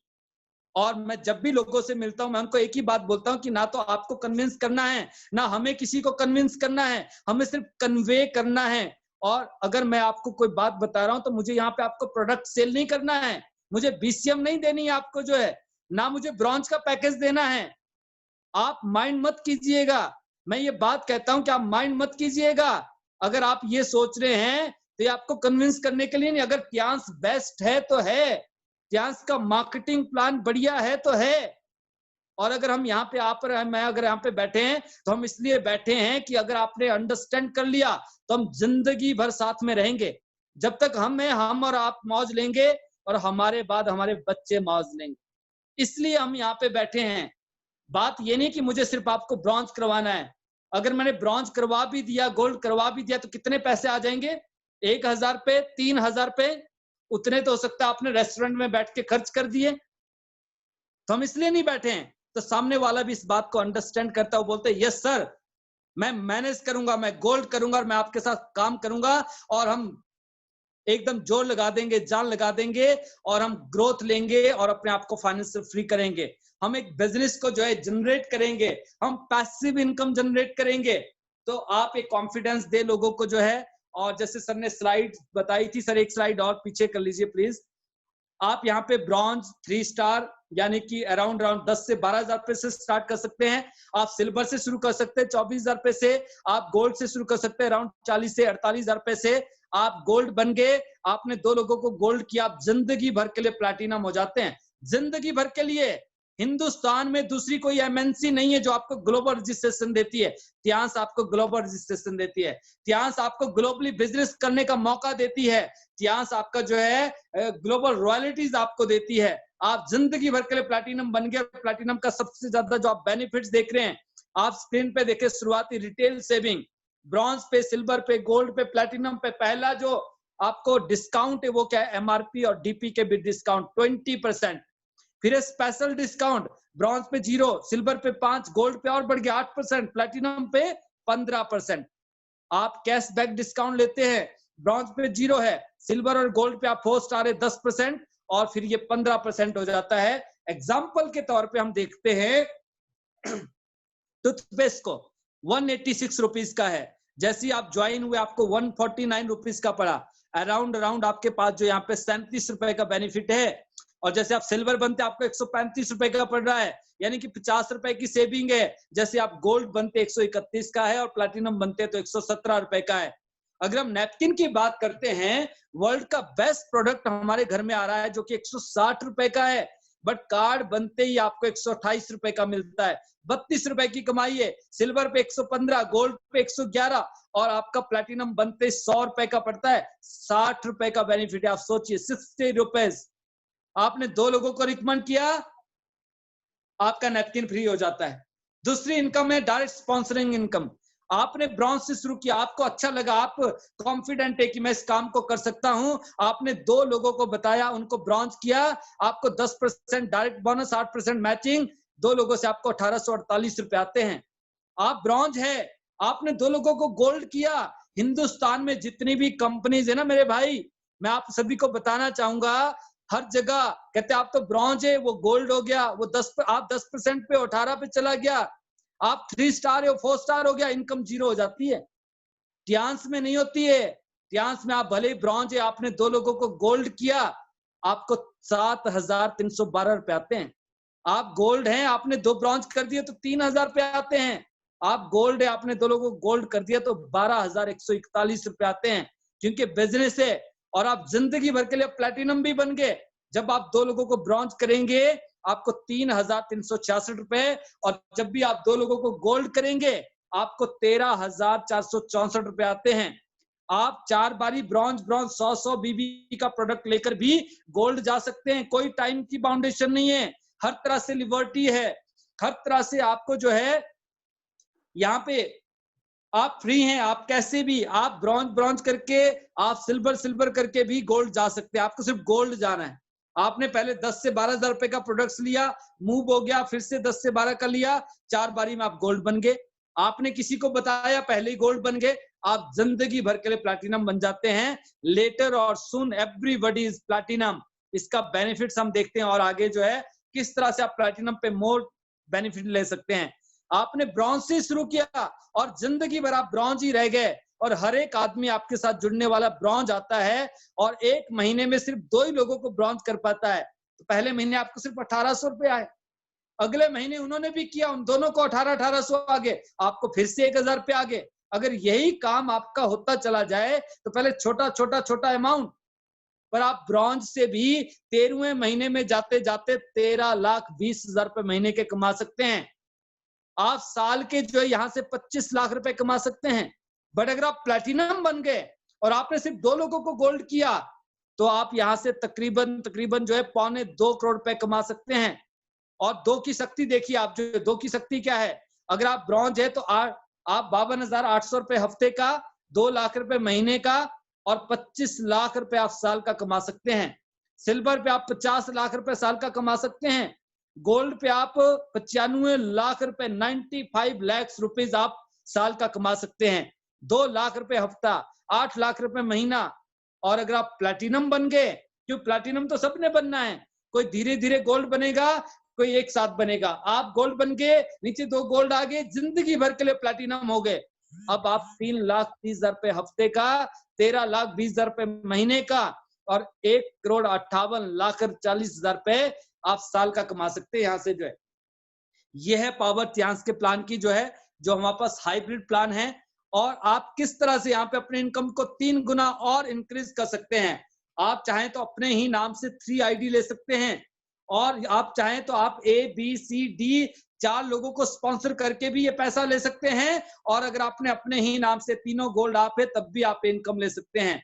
और मैं जब भी लोगों से मिलता हूं, मैं उनको एक ही बात बोलता हूं कि ना तो आपको कन्विंस करना है, ना हमें किसी को कन्विंस करना है, हमें सिर्फ कन्वे करना है। और अगर मैं आपको कोई बात बता रहा हूं तो मुझे यहाँ पे आपको प्रोडक्ट सेल नहीं करना है, मुझे बीसीएम नहीं देनी है आपको, जो है ना मुझे ब्रॉन्ज का पैकेज देना है। आप माइंड मत कीजिएगा, मैं ये बात कहता हूं कि आप माइंड मत कीजिएगा। अगर आप ये सोच रहे हैं तो ये आपको कन्विंस करने के लिए नहीं। अगर ट्यांस बेस्ट है तो है, ट्यांस का मार्केटिंग प्लान बढ़िया है तो है। और अगर हम यहाँ पे आप मैं अगर यहाँ पे बैठे हैं तो हम इसलिए बैठे हैं कि अगर आपने अंडरस्टैंड कर लिया तो हम जिंदगी भर साथ में रहेंगे। जब तक हम और आप मौज लेंगे और हमारे बाद हमारे बच्चे मौज लेंगे, इसलिए हम यहाँ पे बैठे हैं। बात ये नहीं कि मुझे सिर्फ आपको ब्रॉन्ज करवाना है। अगर मैंने ब्रॉन्ज करवा भी दिया, गोल्ड करवा भी दिया, तो कितने पैसे आ जाएंगे? 1000 पे, 3000 पे, उतने तो हो सकता है आपने रेस्टोरेंट में बैठ के खर्च कर दिए। तो हम इसलिए नहीं बैठे हैं। तो सामने वाला भी इस बात को अंडरस्टैंड करता है, बोलते हैं यस सर, मैं मैनेज करूंगा, मैं गोल्ड करूंगा और मैं आपके साथ काम करूंगा, और हम एकदम जोर लगा देंगे, जान लगा देंगे, और हम ग्रोथ लेंगे और अपने आप को फाइनेंशियल फ्री करेंगे। हम एक बिजनेस को जो है जनरेट करेंगे, हम पैसिव इनकम जनरेट करेंगे। तो आप एक कॉन्फिडेंस दे लोगों को, जो है। और जैसे सर ने स्लाइड बताई थी, सर एक स्लाइड और पीछे कर लीजिए प्लीज। आप यहाँ पे ब्रॉन्ज 3 स्टार यानी कि अराउंड 10 से 12,000 रुपए से स्टार्ट कर सकते हैं। आप सिल्वर से शुरू कर सकते हैं 24,000 रुपए से। आप गोल्ड से शुरू कर सकते हैं अराउंड 40 से 48,000 रुपए से। आप गोल्ड बन गए, आपने 2 लोगों को गोल्ड किया, आप जिंदगी भर के लिए प्लैटिनम हो जाते हैं, जिंदगी भर के लिए। हिंदुस्तान में दूसरी कोई एमएनसी नहीं है जो आपको ग्लोबल रजिस्ट्रेशन देती है। ट्यांस आपको ग्लोबल रजिस्ट्रेशन देती है। ट्यांस आपको ग्लोबली बिजनेस करने का मौका देती है। ट्यांस आपका जो है ग्लोबल रॉयल्टीज आपको देती है। आप जिंदगी भर के लिए प्लैटिनम बन गए। प्लैटिनम का सबसे ज्यादा जो आप बेनिफिट्स देख रहे हैं, आप स्क्रीन पे देखें, शुरुआती रिटेल सेविंग, ब्रॉन्ज पे, सिल्वर पे, गोल्ड पे, प्लैटिनम पे पहला जो आपको डिस्काउंट है वो क्या है? एमआरपी और डीपी के भी डिस्काउंट 20%। फिर स्पेशल डिस्काउंट, ब्रॉन्ज पे 0, सिल्वर पे 5, गोल्ड पे और बढ़ गया 8%, प्लैटिनम पे 15%। आप कैशबैक डिस्काउंट लेते हैं, ब्रॉन्ज पे 0 है, सिल्वर और गोल्ड पे आप 4 स्टार है 10%, और फिर ये 15% हो जाता है। एग्जाम्पल के तौर पे हम देखते हैं टूथपेस्ट को 186 रुपीज का है। जैसे ही आप ज्वाइन हुए आपको 149 रुपीज का पड़ा। अराउंड आपके पास जो यहाँ पे 37 रुपए का बेनिफिट है। और जैसे आप सिल्वर बनते आपको 135 रुपए का पड़ रहा है, यानी कि 50 रुपए की सेविंग है। जैसे आप गोल्ड बनते 131 का है और प्लैटिनम बनते तो 117 रुपए का है। अगर हम नैपकिन की बात करते हैं, वर्ल्ड का बेस्ट प्रोडक्ट हमारे घर में आ रहा है जो कि 160 रुपए का है, बट कार्ड बनते ही आपको 128 रुपए का मिलता है। 32 रुपए की कमाई है। सिल्वर पे 115, गोल्ड पे 111, और आपका प्लैटिनम बनते 100 रुपए का पड़ता है। 60 रुपए का बेनिफिट है। आप सोचिए, 60 रुपीज। आपने 2 लोगों को रिकमेंड किया, आपका नैपकिन फ्री हो जाता है। दूसरी इनकम है डायरेक्ट स्पॉन्सरिंग इनकम। आपने ब्रॉन्ज से शुरू किया, आपको अच्छा लगा, आप कॉन्फिडेंट है कि मैं इस काम को कर सकता हूं। आपने 2 लोगों को बताया, उनको ब्रॉन्ज किया, आपको 10% डायरेक्ट बोनस, 8% मैचिंग, 2 लोगों से आपको 1848 रुपए आते हैं। आप ब्रॉन्ज है, आपने 2 लोगों को गोल्ड किया। हिंदुस्तान में जितनी भी कंपनीज है ना मेरे भाई, मैं आप सभी को बताना चाहूंगा, हर जगह कहते आप तो ब्रॉन्ज है, वो गोल्ड हो गया, वो 10% पे 18 पे चला गया, आप 3 स्टार है, 4 स्टार हो गया, इनकम 0 हो जाती है। ट्यांस में नहीं होती है। ट्यांस में आप भले ही ब्रॉन्ज है, आपने 2 लोगों को गोल्ड किया, आपको 7,312 रुपए आते हैं। आप गोल्ड हैं, आपने 2 ब्रॉन्ज कर दिए तो 3,000 रुपए आते हैं। आप गोल्ड है, आपने 2 लोगों को गोल्ड कर दिया तो 12,141 रुपए आते हैं, क्योंकि बिजनेस है। और आप जिंदगी भर के लिए प्लैटिनम भी बन गए। जब आप 2 लोगों को ब्रॉन्ज करेंगे आपको 3,366 रुपए, और जब भी आप 2 लोगों को गोल्ड करेंगे आपको 13,464 रुपए आते हैं। आप 4 बारी ब्रॉन्ज 100 बीबी का प्रोडक्ट लेकर भी गोल्ड जा सकते हैं। कोई टाइम की बाउंडेशन नहीं है, हर तरह से लिबर्टी है, हर तरह से आपको जो है यहाँ पे आप फ्री हैं, आप कैसे भी, आप ब्रॉन्ज करके, आप सिल्वर करके भी गोल्ड जा सकते हैं। आपको सिर्फ गोल्ड जाना है। आपने पहले 10 से 12 हजार रुपए का प्रोडक्ट्स लिया, मूव हो गया, फिर से 10 से 12 का लिया, 4 बारी में आप गोल्ड बन गए। आपने किसी को बताया, पहले ही गोल्ड बन गए, आप जिंदगी भर के लिए प्लैटिनम बन जाते हैं। लेटर और सून एवरीबॉडी इज प्लैटिनम। इसका बेनिफिट्स हम देखते हैं और आगे जो है किस तरह से आप प्लैटिनम पे मोर बेनिफिट ले सकते हैं। आपने ब्रॉन्ज से शुरू किया और जिंदगी भर आप ब्रॉन्ज ही रह गए, और हर एक आदमी आपके साथ जुड़ने वाला ब्रॉन्ज आता है, और एक महीने में सिर्फ 2 ही लोगों को ब्रॉन्ज कर पाता है। तो पहले महीने आपको सिर्फ 1800 रुपए आए, अगले महीने उन्होंने भी किया, उन दोनों को 1800 आ गए, आपको फिर से 1000 रुपए आ गए। अगर यही काम आपका होता चला जाए तो पहले छोटा अमाउंट, पर आप ब्रॉन्ज से भी 13वें महीने में जाते जाते 13,20,000 रुपए महीने के कमा सकते हैं। आप साल के जो है यहाँ से 25 लाख रुपए कमा सकते हैं। बट अगर आप प्लैटिनम बन गए और आपने सिर्फ 2 लोगों को गोल्ड किया, तो आप यहाँ से तकरीबन जो है 2.25 करोड़ रुपए कमा सकते हैं। और 2 की शक्ति देखिए आप, जो 2 की शक्ति क्या है। अगर आप ब्रॉन्ज है तो आप 52,800 रुपए हफ्ते का, 2 लाख रुपए महीने का, और 25 लाख रुपए आप साल का कमा सकते हैं। सिल्वर पे आप 50 लाख रुपए साल का कमा सकते हैं। गोल्ड पे आप 95 लाख रुपए, 95 लाख रुपीज आप साल का कमा सकते हैं। 2 लाख रुपए हफ्ता, 8 लाख रुपए महीना। और अगर आप प्लैटिनम बन गए, क्यों प्लैटिनम तो सबने बनना है, कोई धीरे धीरे गोल्ड बनेगा, कोई एक साथ बनेगा। आप गोल्ड बन गए, नीचे 2 गोल्ड आ गए, जिंदगी भर के लिए प्लैटिनम हो गए। अब आप 3,30,000 रुपए हफ्ते का, 13,20,000 रुपए महीने का, और 1,58,40,000 रुपए आप साल का कमा सकते हैं। यहाँ से जो है यह है पावर चांस के प्लान की जो है, जो हमारे पास हाइब्रिड प्लान है। और आप किस तरह से यहाँ पे अपने इनकम को 3 गुना और इंक्रीज कर सकते हैं। आप चाहें तो अपने ही नाम से 3 आईडी ले सकते हैं, और आप चाहें तो आप ABCD 4 लोगों को स्पॉन्सर करके भी ये पैसा ले सकते हैं। और अगर आपने अपने ही नाम से तीनों गोल्ड आप है, तब भी आप इनकम ले सकते हैं।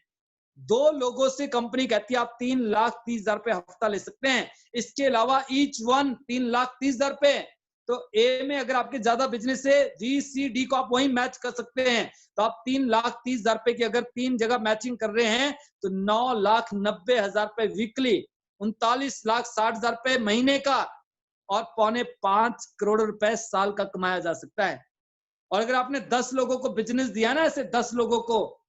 2 लोगों से कंपनी कहती है आप 3,30,000 रुपए हफ्ता ले सकते हैं। इसके अलावा ईच वन 3,30,000 रुपए। तो ए में अगर आपके ज्यादा बिजनेस है, GCD को आप वही मैच कर सकते हैं। तो आप 3,30,000 रुपए की अगर 3 जगह मैचिंग कर रहे हैं, तो 9,90,000 रुपए वीकली, 39,60,000 रुपए महीने का, और 4.25 करोड़ रुपए साल का कमाया जा सकता है। और अगर आपने 10 लोगों को बिजनेस दिया ना, ऐसे 10 लोगों को,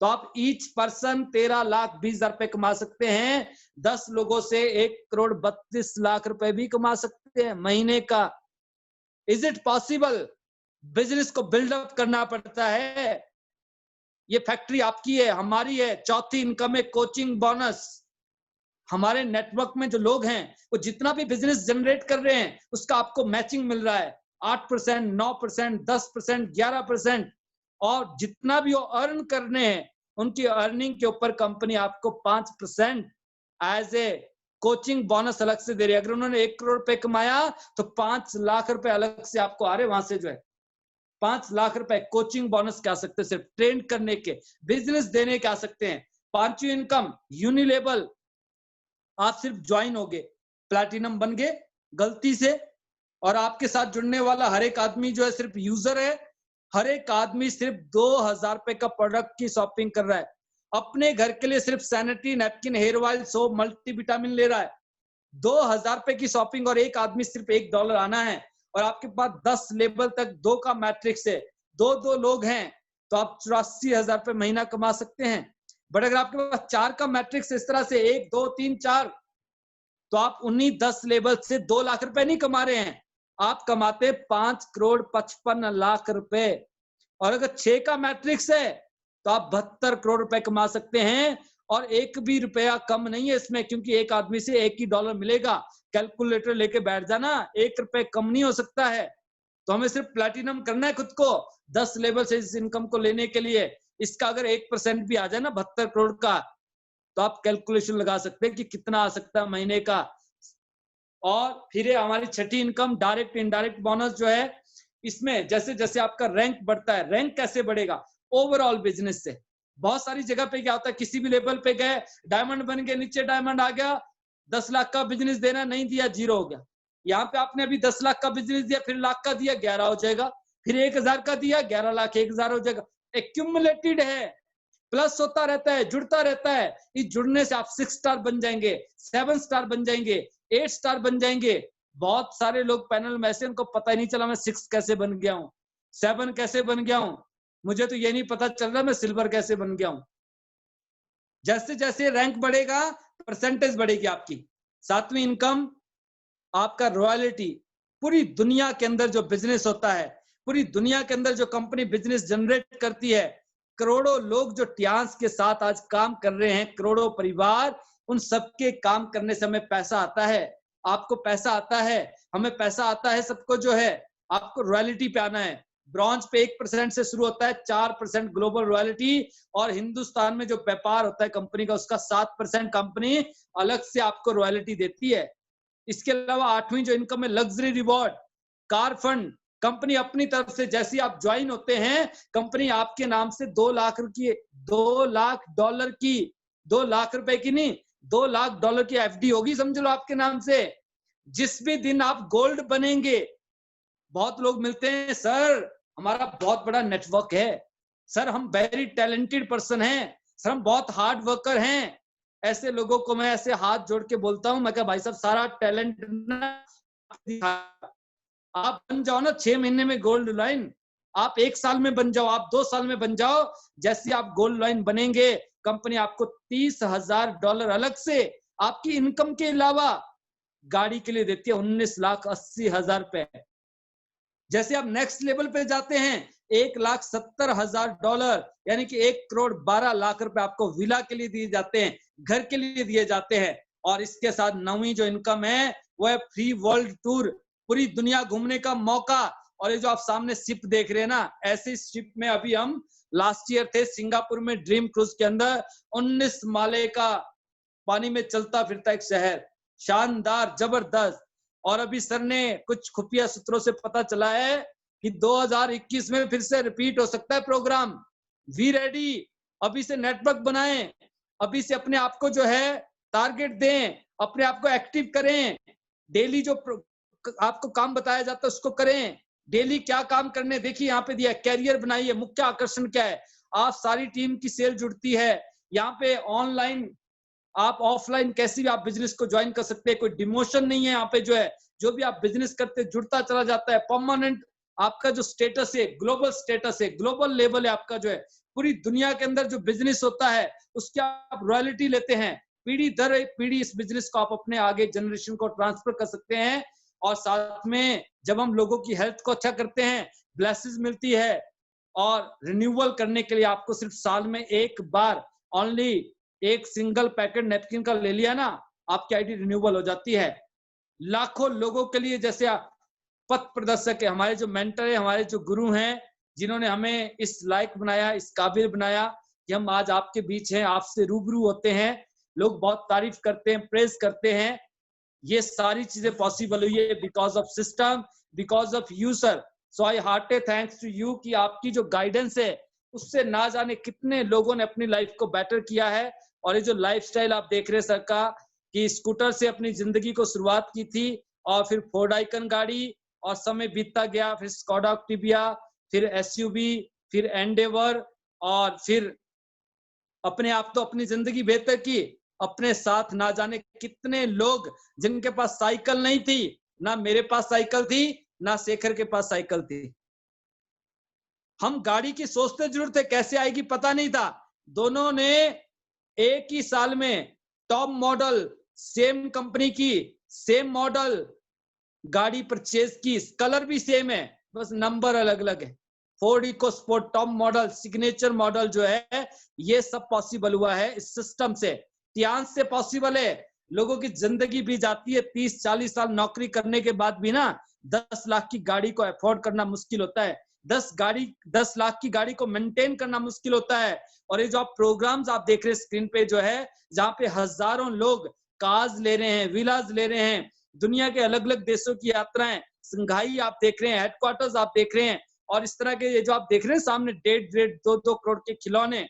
तो आप ईच पर्सन 13,20,000 रुपए कमा सकते हैं। 10 लोगों से 1,32,00,000 रुपए भी कमा सकते हैं महीने का। Is it possible? बिजनेस को बिल्डअप करना पड़ता है। ये फैक्ट्री आपकी है, हमारी है। चौथी इनकम है कोचिंग बोनस। हमारे नेटवर्क में जो लोग हैं, वो जितना भी बिजनेस जनरेट कर रहे हैं, उसका आपको मैचिंग मिल रहा है। 8%, 9%, 10%, 11%। और जितना भी वो अर्न करने हैं, उनकी अर्निंग के ऊपर कंपनी आपको 5% एज ए कोचिंग बोनस अलग से दे रही है। अगर उन्होंने 1 करोड़ रुपए कमाया, तो 5 लाख रुपए अलग से आपको आ रहे, वहां से जो है 5 लाख रुपए कोचिंग बोनस के आ सकते हैं, सिर्फ ट्रेन करने के, बिजनेस देने के आ सकते हैं। 5वीं इनकम यूनिलेबल। आप सिर्फ ज्वाइन हो गए, प्लैटिनम बन गए गलती से, और आपके साथ जुड़ने वाला हर एक आदमी जो है सिर्फ यूजर है। हर एक आदमी सिर्फ 2,000 रुपए का प्रोडक्ट की शॉपिंग कर रहा है। अपने घर के लिए सिर्फ sanitary napkin, hair oil, soap, multivitamin ले रहा है। 2,000 रुपए की शॉपिंग, और एक आदमी सिर्फ $1 आना है। और आपके पास 10 लेवल तक 2 का मैट्रिक्स है, 2 लोग हैं, तो आप 84,000 रुपए महीना कमा सकते हैं। बट अगर आपके पास 4 का मैट्रिक्स इस तरह से 1, 2, 3, 4, तो आप उन्हीं 10 लेवल से 2 लाख रुपए नहीं कमा रहे हैं, आप कमाते 5,55,00,000 रुपए। और अगर 6 का मैट्रिक्स है, तो आप 72 करोड़ रुपए कमा सकते हैं। और एक भी रुपया कम नहीं है इसमें, क्योंकि एक आदमी से $1 ही मिलेगा। कैलकुलेटर लेके बैठ जाना, 1 रुपए कम नहीं हो सकता है। तो हमें सिर्फ प्लैटिनम करना है खुद को 10 लेवल से इस इनकम को लेने के लिए। इसका अगर 1% भी आ जाए ना 72 करोड़ का, तो आप कैलकुलेशन लगा सकते हैं कि कितना आ सकता है महीने का। और फिर हमारी छठी इनकम डायरेक्ट इनडायरेक्ट बोनस जो है, इसमें जैसे जैसे आपका रैंक बढ़ता है, रैंक कैसे बढ़ेगा? ओवरऑल बिजनेस से। बहुत सारी जगह पे क्या होता है, किसी भी लेवल पे गए, डायमंड बन गए, नीचे डायमंड आ गया, 10 लाख का बिजनेस देना नहीं दिया, 0 हो गया। यहाँ पे आपने अभी 10 लाख का बिजनेस दिया, फिर लाख का दिया, 11 हो जाएगा। फिर 1000 का दिया, 11 लाख 1000 हो जाएगा। एक्यूमुलेटेड है, प्लस होता रहता है, जुड़ता रहता है। इस जुड़ने से आप 6 स्टार बन जाएंगे, 7 स्टार बन जाएंगे, 8 स्टार बन जाएंगे। बहुत सारे लोग पैनल में ऐसे, उनको पता ही नहीं चला मैं 6 कैसे बन गया हूँ, 7 कैसे बन गया हूँ, मुझे तो ये नहीं पता चल रहा मैं सिल्वर कैसे बन गया हूँ। जैसे जैसे रैंक बढ़ेगा परसेंटेज बढ़ेगी आपकी। 7वीं इनकम आपका रॉयल्टी। पूरी दुनिया के अंदर जो बिजनेस होता है, पूरी दुनिया के अंदर जो कंपनी बिजनेस जनरेट करती है, करोड़ों लोग जो टियांस के साथ आज काम कर रहे हैं, करोड़ों परिवार, उन सबके काम करने से हमें पैसा आता है। आपको पैसा आता है, हमें पैसा आता है, सबको जो है। आपको रॉयल्टी पे आना है। ब्रॉन्ज पे 1% से शुरू होता है, 4% ग्लोबल रॉयल्टी, और हिंदुस्तान में जो व्यापार होता है कंपनी का, उसका 7% कंपनी अलग से आपको रॉयल्टी देती है। इसके अलावा 8वीं जो इनकम है luxury reward, car fund. Company अपनी तरफ से जैसे आप ज्वाइन होते हैं, कंपनी आपके नाम से 2 लाख की, 2 लाख डॉलर की, 2 लाख रुपए की नहीं, 2 लाख डॉलर की एफडी होगी समझ लो आपके नाम से। जिस भी दिन आप गोल्ड बनेंगे, बहुत लोग मिलते हैं, सर हमारा बहुत बड़ा नेटवर्क है, सर हम वेरी टैलेंटेड पर्सन हैं, सर हम बहुत हार्ड वर्कर हैं। ऐसे लोगों को मैं ऐसे हाथ जोड़ के बोलता हूं, मैं कहा भाई साहब सारा टैलेंट आप बन जाओ ना 6 महीने में गोल्ड लाइन, आप 1 साल में बन जाओ, आप 2 साल में बन जाओ। जैसे आप गोल्ड लाइन बनेंगे, कंपनी आपको $30,000 अलग से आपकी इनकम के अलावा गाड़ी के लिए देती है, 19,80,000 रुपए। जैसे आप नेक्स्ट लेवल पे जाते हैं, $1,70,000 यानी कि 1,12,00,000 रुपए आपको विला के लिए दिए जाते हैं, घर के लिए दिए जाते हैं। और इसके साथ 9वीं जो इनकम है वो है फ्री वर्ल्ड टूर, पूरी दुनिया घूमने का मौका। और ये जो आप सामने शिप देख रहे हैं ना, ऐसी शिप में अभी हम लास्ट ईयर थे सिंगापुर में, ड्रीम क्रूज के अंदर 19 माले का पानी में चलता फिरता एक शहर, शानदार जबरदस्त। और अभी सर ने कुछ खुफिया सूत्रों से पता चला है कि 2021 में फिर से रिपीट हो सकता है प्रोग्राम। वी रेडी, अभी से नेटवर्क बनाएं, अभी से अपने आप को जो है टारगेट दें, अपने आप को एक्टिव करें। डेली जो आपको काम बताया जाता है उसको करें। डेली क्या काम करने, देखिए यहाँ पे दिया कैरियर बनाइए। मुख्य आकर्षण क्या है, आप सारी टीम की सेल जुड़ती है यहाँ पे। ऑनलाइन आप ऑफलाइन कैसे भी आप बिजनेस को ज्वाइन कर सकते हैं, कोई डिमोशन नहीं है यहाँ पे। जो है जो भी आप बिजनेस करते जुड़ता चला जाता है। परमानेंट आपका जो स्टेटस है, ग्लोबल स्टेटस है, ग्लोबल लेवल है आपका जो है। पूरी दुनिया के अंदर जो बिजनेस होता है उसकी आप रॉयल्टी लेते हैं। पीढ़ी दर पीढ़ी इस बिजनेस को आप अपने आगे जनरेशन को ट्रांसफर कर सकते हैं। और साथ में जब हम लोगों की हेल्थ को अच्छा करते हैं, ब्लेसिंग्स मिलती है। और रिन्यूअल करने के लिए आपको सिर्फ साल में एक बार ओनली एक सिंगल पैकेट नैपकिन का ले लिया ना, आपकी आईडी रिन्यूअल हो जाती है। लाखों लोगों के लिए जैसे पथ प्रदर्शक है, हमारे जो मेंटर है, हमारे जो गुरु हैं, जिन्होंने हमें इस लायक बनाया, इस काबिल बनाया कि हम आज आपके बीच हैं, आपसे रूबरू होते हैं। लोग बहुत तारीफ करते हैं, प्रेज करते हैं। ये सारी चीजें पॉसिबल हुई है because of system, because of you sir. So I hearty thanks to you कि आपकी जो गाइडेंस है उससे ना जाने कितने लोगों ने अपनी लाइफ को बेटर किया है। और ये जो लाइफस्टाइल आप देख रहे हैं सर का, कि स्कूटर से अपनी जिंदगी को शुरुआत की थी, और फिर फोर्ड आइकन गाड़ी, और समय बीतता गया, फिर स्कोडा ऑक्टिविया, फिर एसयूवी, फिर एंडेवर, और फिर अपने आप तो अपनी जिंदगी बेहतर की। अपने साथ ना जाने कितने लोग जिनके पास साइकिल नहीं थी, ना मेरे पास साइकिल थी, ना शेखर के पास साइकिल थी। हम गाड़ी की सोचते जरूर थे, कैसे आएगी पता नहीं था। दोनों ने एक ही साल में टॉप मॉडल, सेम कंपनी की, सेम मॉडल गाड़ी परचेज की। कलर भी सेम है, बस नंबर अलग अलग है। Ford EcoSport top model, signature model जो है, ये सब पॉसिबल हुआ है इस सिस्टम से। टियांस से पॉसिबल है। लोगों की जिंदगी भी जाती है, 30-40 साल नौकरी करने के बाद भी ना 10 लाख की गाड़ी को अफोर्ड करना मुश्किल होता है। 10 लाख की गाड़ी को मेंटेन करना मुश्किल होता है। और ये जो आप प्रोग्राम्स आप देख रहे हैं स्क्रीन पे जो है, जहाँ पे हजारों लोग कार्स ले रहे हैं, विलास ले रहे हैं, दुनिया के अलग अलग देशों की यात्राएं, संघाई आप देख रहे हैं, हेडक्वार्टर्स आप देख रहे हैं, और इस तरह के ये जो आप देख रहे हैं सामने 1.5 2 करोड़ के खिलौने,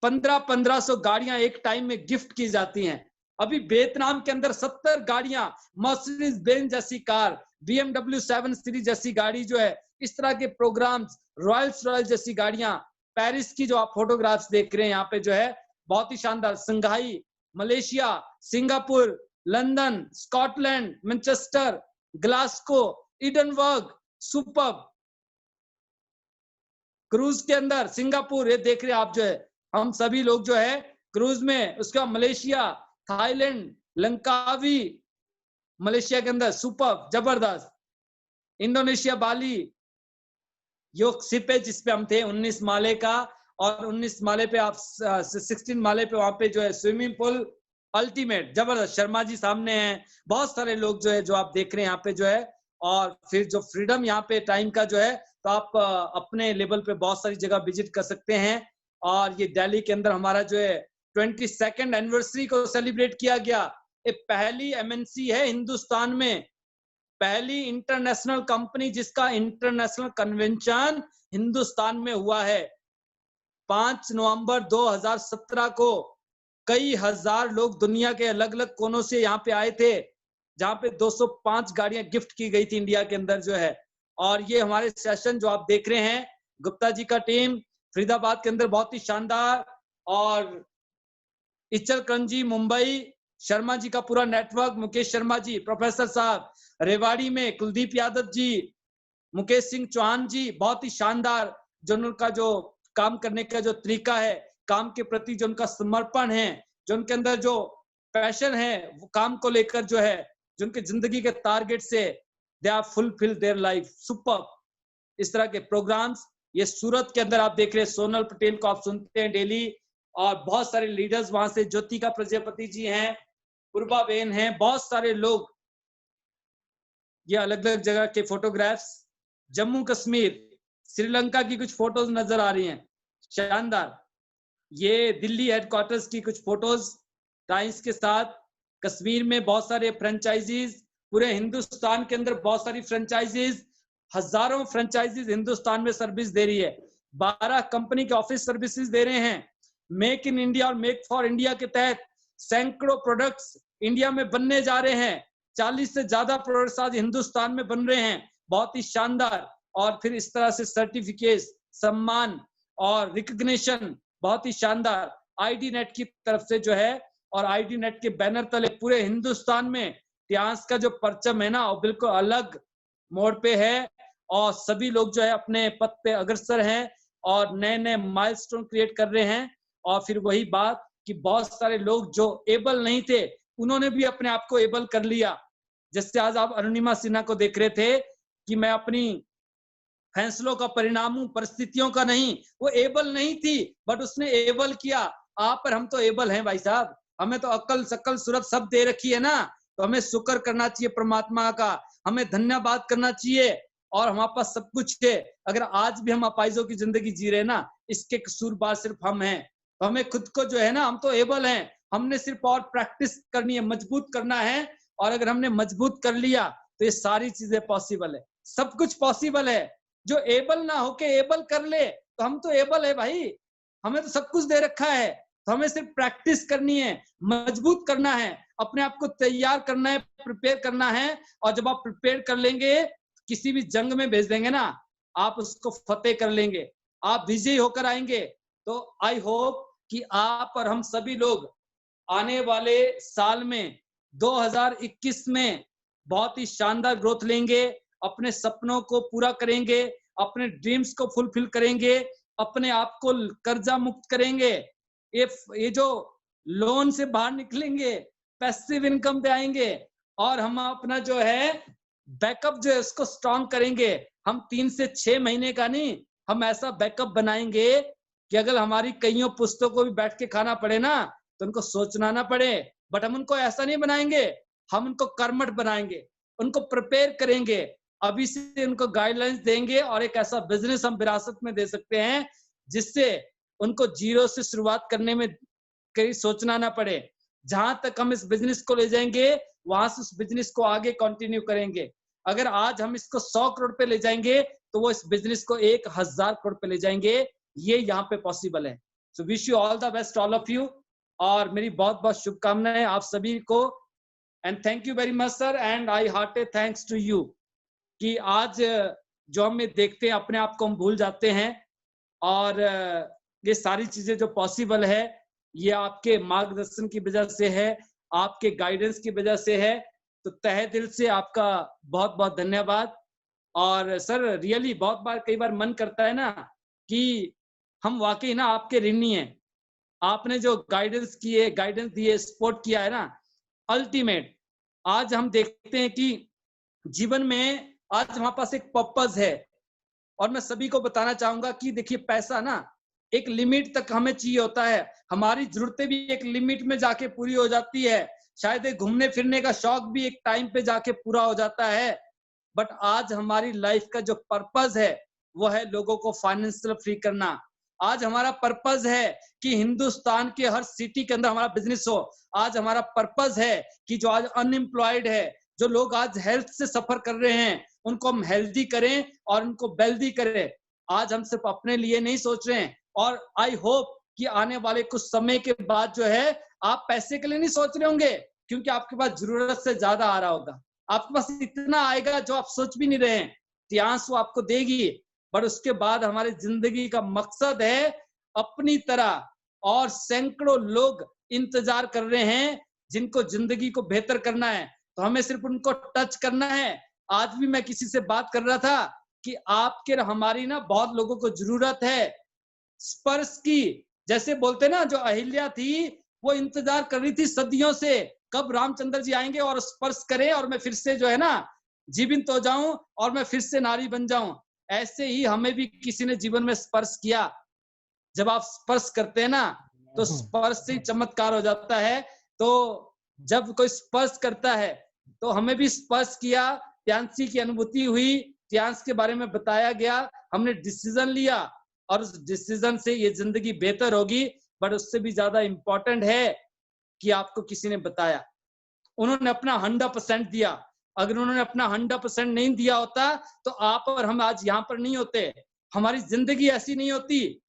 1500 गाड़ियां एक टाइम में गिफ्ट की जाती हैं। अभी वियतनाम के अंदर 70 गाड़ियां, मर्सिडीज बेंज जैसी कार, BMW 7 सीरीज जैसी गाड़ी जो है इस तरह के प्रोग्राम्स, रॉयल्स रॉयल जैसी गाड़ियां, पेरिस की जो आप फोटोग्राफ्स देख रहे हैं यहाँ पे जो है बहुत ही शानदार, Shanghai, Malaysia, Singapore, London, Scotland, Manchester, Glasgow, Edinburgh, superb. Cruise के अंदर सिंगापुर, ये देख रहे हैं आप जो है, हम सभी लोग जो है क्रूज में, उसके बाद मलेशिया, थाईलैंड, लंकावी, मलेशिया के अंदर सुपर्ब, जबरदस्त, इंडोनेशिया, बाली, यो शिप है जिसपे हम थे 19 माले का, और 19 माले पे आप 16 माले पे वहां पे जो है स्विमिंग पूल अल्टीमेट, जबरदस्त। शर्मा जी सामने हैं, बहुत सारे लोग जो है जो आप देख रहे हैं यहाँ पे जो है। और फिर जो फ्रीडम यहाँ पे टाइम का जो है, तो आप अपने लेवल पे बहुत सारी जगह विजिट कर सकते हैं। और ये दिल्ली के अंदर हमारा जो है 22nd एनिवर्सरी को सेलिब्रेट किया गया। ये पहली एमएनसी है हिंदुस्तान में, पहली इंटरनेशनल कंपनी जिसका इंटरनेशनल कन्वेंशन हिंदुस्तान में हुआ है। 5 नवंबर 2017 को कई हजार लोग दुनिया के अलग अलग कोनों से यहाँ पे आए थे, जहाँ पे 205 गाड़ियां गिफ्ट की गई थी इंडिया के अंदर जो है। और ये हमारे सेशन जो आप देख रहे हैं, गुप्ता जी का टीम फरीदाबाद के अंदर बहुत ही शानदार, और इचलकरंजी, मुंबई, शर्मा जी का पूरा नेटवर्क, मुकेश शर्मा जी, प्रोफेसर साहब, रेवाड़ी में कुलदीप यादव जी, मुकेश सिंह चौहान जी, बहुत ही शानदार, जो उनका जो काम करने का जो तरीका है, काम के प्रति जो उनका समर्पण है, जो उनके अंदर जो पैशन है, वो काम को लेकर जो है, जो उनके जिंदगी के टारगेट से they are fulfil their life, super. इस तरह के प्रोग्राम्स, ये सूरत के अंदर आप देख रहे हैं, सोनल पटेल को आप सुनते हैं डेली, और बहुत सारे लीडर्स वहां से, ज्योतिका प्रजापति जी हैं, पूर्वा बेन हैं, बहुत सारे लोग। ये अलग अलग जगह के फोटोग्राफ्स, जम्मू कश्मीर, श्रीलंका की कुछ फोटोज नजर आ रही हैं, शानदार। ये दिल्ली हेडक्वार्टर्स की कुछ फोटोज टाइम्स के साथ, कश्मीर में बहुत सारे फ्रेंचाइजीज, पूरे हिंदुस्तान के अंदर बहुत सारी फ्रेंचाइजीज, हजारों फ्रेंचाइजीज हिंदुस्तान में सर्विस दे रही है। 12 कंपनी के ऑफिस सर्विसेज दे रहे हैं। मेक इन इंडिया और मेक फॉर इंडिया के तहत सैकड़ों प्रोडक्ट्स इंडिया में बनने जा रहे हैं। 40 से ज्यादा प्रोडक्ट्स आज हिंदुस्तान में बन रहे हैं, बहुत ही शानदार। और फिर इस तरह से सर्टिफिकेट, सम्मान और रिकग्निशन, बहुत ही शानदार। आईडी नेट की तरफ से जो है, और आईडी नेट के बैनर तले पूरे हिंदुस्तान में इतिहास का जो परचम है ना, वो बिल्कुल अलग मोड़ पे है, और सभी लोग जो है अपने पथ पे अग्रसर हैं और नए नए माइलस्टोन क्रिएट कर रहे हैं। और फिर वही बात कि बहुत सारे लोग जो एबल नहीं थे, उन्होंने भी अपने आप को एबल कर लिया। जैसे आज आप अरुणिमा सिन्हा को देख रहे थे कि मैं अपनी फैसलों का परिणाम हूं, परिस्थितियों का नहीं। वो एबल नहीं थी, बट उसने एबल किया। आप पर हम तो एबल हैं भाई साहब, हमें तो अक्ल सकल सूरत सब दे रखी है ना, तो हमें शुक्र करना चाहिए परमात्मा का, हमें धन्यवाद करना चाहिए। और हमारे पास सब कुछ है। अगर आज भी हम अपाइजों की जिंदगी जी रहे हैं ना, इसके कसूरवार सिर्फ हम हैं। तो हमें खुद को जो है ना, हम तो एबल हैं, हमने सिर्फ और प्रैक्टिस करनी है, मजबूत करना है। और अगर हमने मजबूत कर लिया तो ये सारी चीजें पॉसिबल है, सब कुछ पॉसिबल है। जो एबल ना होके एबल कर ले, तो हम तो एबल है भाई, हमें तो सब कुछ दे रखा है। तो हमें सिर्फ प्रैक्टिस करनी है, मजबूत करना है, अपने आप को तैयार करना है, प्रिपेयर करना है। और जब आप प्रिपेयर कर लेंगे, किसी भी जंग में भेज देंगे ना, आप उसको फतेह कर लेंगे, आप विजयी होकर आएंगे। तो आई होप कि आप और हम सभी लोग आने वाले साल में 2021 में बहुत ही शानदार ग्रोथ लेंगे, अपने सपनों को पूरा करेंगे, अपने ड्रीम्स को फुलफिल करेंगे, अपने आप को कर्जा मुक्त करेंगे, ये जो लोन से बाहर निकलेंगे, पैसिव इनकम पे आएंगे, और हम अपना जो है बैकअप जो है उसको स्ट्रॉन्ग करेंगे। हम 3 से 6 महीने का नहीं, हम ऐसा बैकअप बनाएंगे कि अगर हमारी कईयों पुस्तकों को भी बैठ के खाना पड़े ना, तो उनको सोचना ना पड़े। बट हम उनको ऐसा नहीं बनाएंगे, हम उनको कर्मठ बनाएंगे, उनको प्रिपेयर करेंगे, अभी से उनको गाइडलाइंस देंगे, और एक ऐसा बिजनेस हम विरासत में दे सकते हैं जिससे उनको जीरो से शुरुआत करने में कहीं सोचना ना पड़े। जहां तक हम इस बिजनेस को ले जाएंगे, वहां से उस बिजनेस को आगे कंटिन्यू करेंगे। अगर आज हम इसको 100 करोड़ पे ले जाएंगे, तो वो इस बिजनेस को 1000 करोड़ पे ले जाएंगे। ये यहाँ पे पॉसिबल है। So wish you all the best all of you, और मेरी बहुत बहुत शुभकामनाएं आप सभी को। And thank you very much sir, and I hearted thanks to you कि आज जो हमें देखते हैं अपने आप को हम भूल जाते हैं। और ये सारी चीजें जो पॉसिबल है ये आपके मार्गदर्शन की वजह से है, आपके गाइडेंस की वजह से है। तो तहे दिल से आपका बहुत बहुत धन्यवाद। और सर रियली बहुत बार कई बार मन करता है ना कि हम वाकई ना आपके ऋणी हैं। आपने जो गाइडेंस किए, गाइडेंस दिए, सपोर्ट किया है ना, अल्टीमेट आज हम देखते हैं कि जीवन में आज हमारे पास एक पर्पस है। और मैं सभी को बताना चाहूंगा कि देखिए पैसा ना एक लिमिट तक हमें चाहिए होता है, हमारी जरूरतें भी एक लिमिट में जाके पूरी हो जाती है, शायद एक घूमने फिरने का शौक भी एक टाइम पे जाके पूरा हो जाता है। बट आज हमारी लाइफ का जो पर्पस है वो है लोगों को फाइनेंशियल फ्री करना। आज हमारा पर्पस है कि हिंदुस्तान के हर सिटी के अंदर हमारा बिजनेस हो। आज हमारा पर्पस है कि जो आज अनएम्प्लॉयड है, जो लोग आज हेल्थ से सफर कर रहे हैं, उनको हम हेल्दी करें और उनको वेल्दी करें। आज हम सिर्फ अपने लिए नहीं सोच रहे हैं। और आई होप कि आने वाले कुछ समय के बाद जो है आप पैसे के लिए नहीं सोच रहे होंगे, क्योंकि आपके पास जरूरत से ज्यादा आ रहा होगा। आपके पास इतना आएगा जो आप सोच भी नहीं रहे हैं। टियांस वो आपको देगी, पर उसके बाद हमारी जिंदगी का मकसद है अपनी तरह और सैकड़ों लोग इंतजार कर रहे हैं जिनको जिंदगी को बेहतर करना है। तो हमें सिर्फ उनको टच करना है। आज भी मैं किसी से बात कर रहा था कि आपके हमारी ना बहुत लोगों को जरूरत है स्पर्श की। जैसे बोलते ना, जो अहिल्या थी वो इंतजार कर रही थी सदियों से कब रामचंद्र जी आएंगे और स्पर्श करें और मैं फिर से जो है ना जीवित हो जाऊं और मैं फिर से नारी बन जाऊं। ऐसे ही हमें भी किसी ने जीवन में स्पर्श किया। जब आप स्पर्श करते हैं ना तो स्पर्श से चमत्कार हो जाता है। तो जब कोई स्पर्श करता है तो हमें भी स्पर्श किया, टियांसी की अनुभूति हुई, टियांस के बारे में बताया गया, हमने डिसीजन लिया और उस डिसीजन से ये जिंदगी बेहतर होगी। बट उससे भी ज्यादा इंपॉर्टेंट है कि आपको किसी ने बताया, उन्होंने अपना 100% दिया। अगर उन्होंने अपना 100% नहीं दिया होता तो आप और हम आज यहाँ पर नहीं होते, हमारी जिंदगी ऐसी नहीं होती।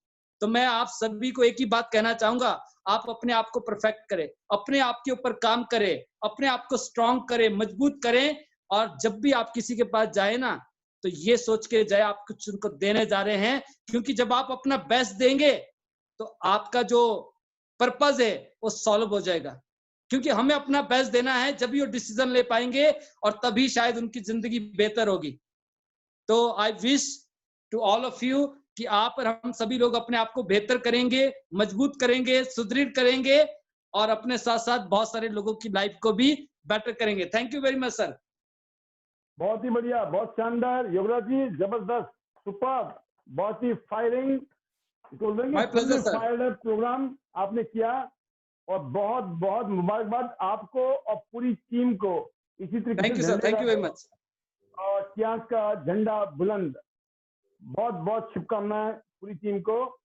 तो मैं आप सभी को एक ही बात कहना चाहूंगा, आप अपने आप को परफेक्ट करें, अपने आप के ऊपर काम करें, अपने आप को स्ट्रांग करें, मजबूत करें। और जब भी आप किसी के पास जाए ना तो ये सोच के जाए आप कुछ उनको देने जा रहे हैं, क्योंकि जब आप अपना बेस्ट देंगे तो आपका जो पर्पस है वो सॉल्व हो जाएगा। क्योंकि हमें अपना बेस्ट देना है, जब भी वो डिसीजन ले पाएंगे और तभी शायद उनकी जिंदगी बेहतर होगी। तो I wish to all of you कि आप और हम सभी लोग अपने आप को बेहतर करेंगे, मजबूत करेंगे, सुदृढ़ करेंगे और अपने साथ साथ बहुत सारे लोगों की लाइफ को भी बेटर करेंगे। Thank you very much sir. बहुत ही बढ़िया, बहुत शानदार योगराज जी, जबरदस्त, सुपर, बहुत ही फायरिंग प्रोग्राम आपने किया। और बहुत बहुत मुबारकबाद आपको और पूरी टीम को। इसी तरीके thank you sir, thank you very much. और टियांस का झंडा बुलंद। बहुत बहुत शुभकामनाएं पूरी टीम को।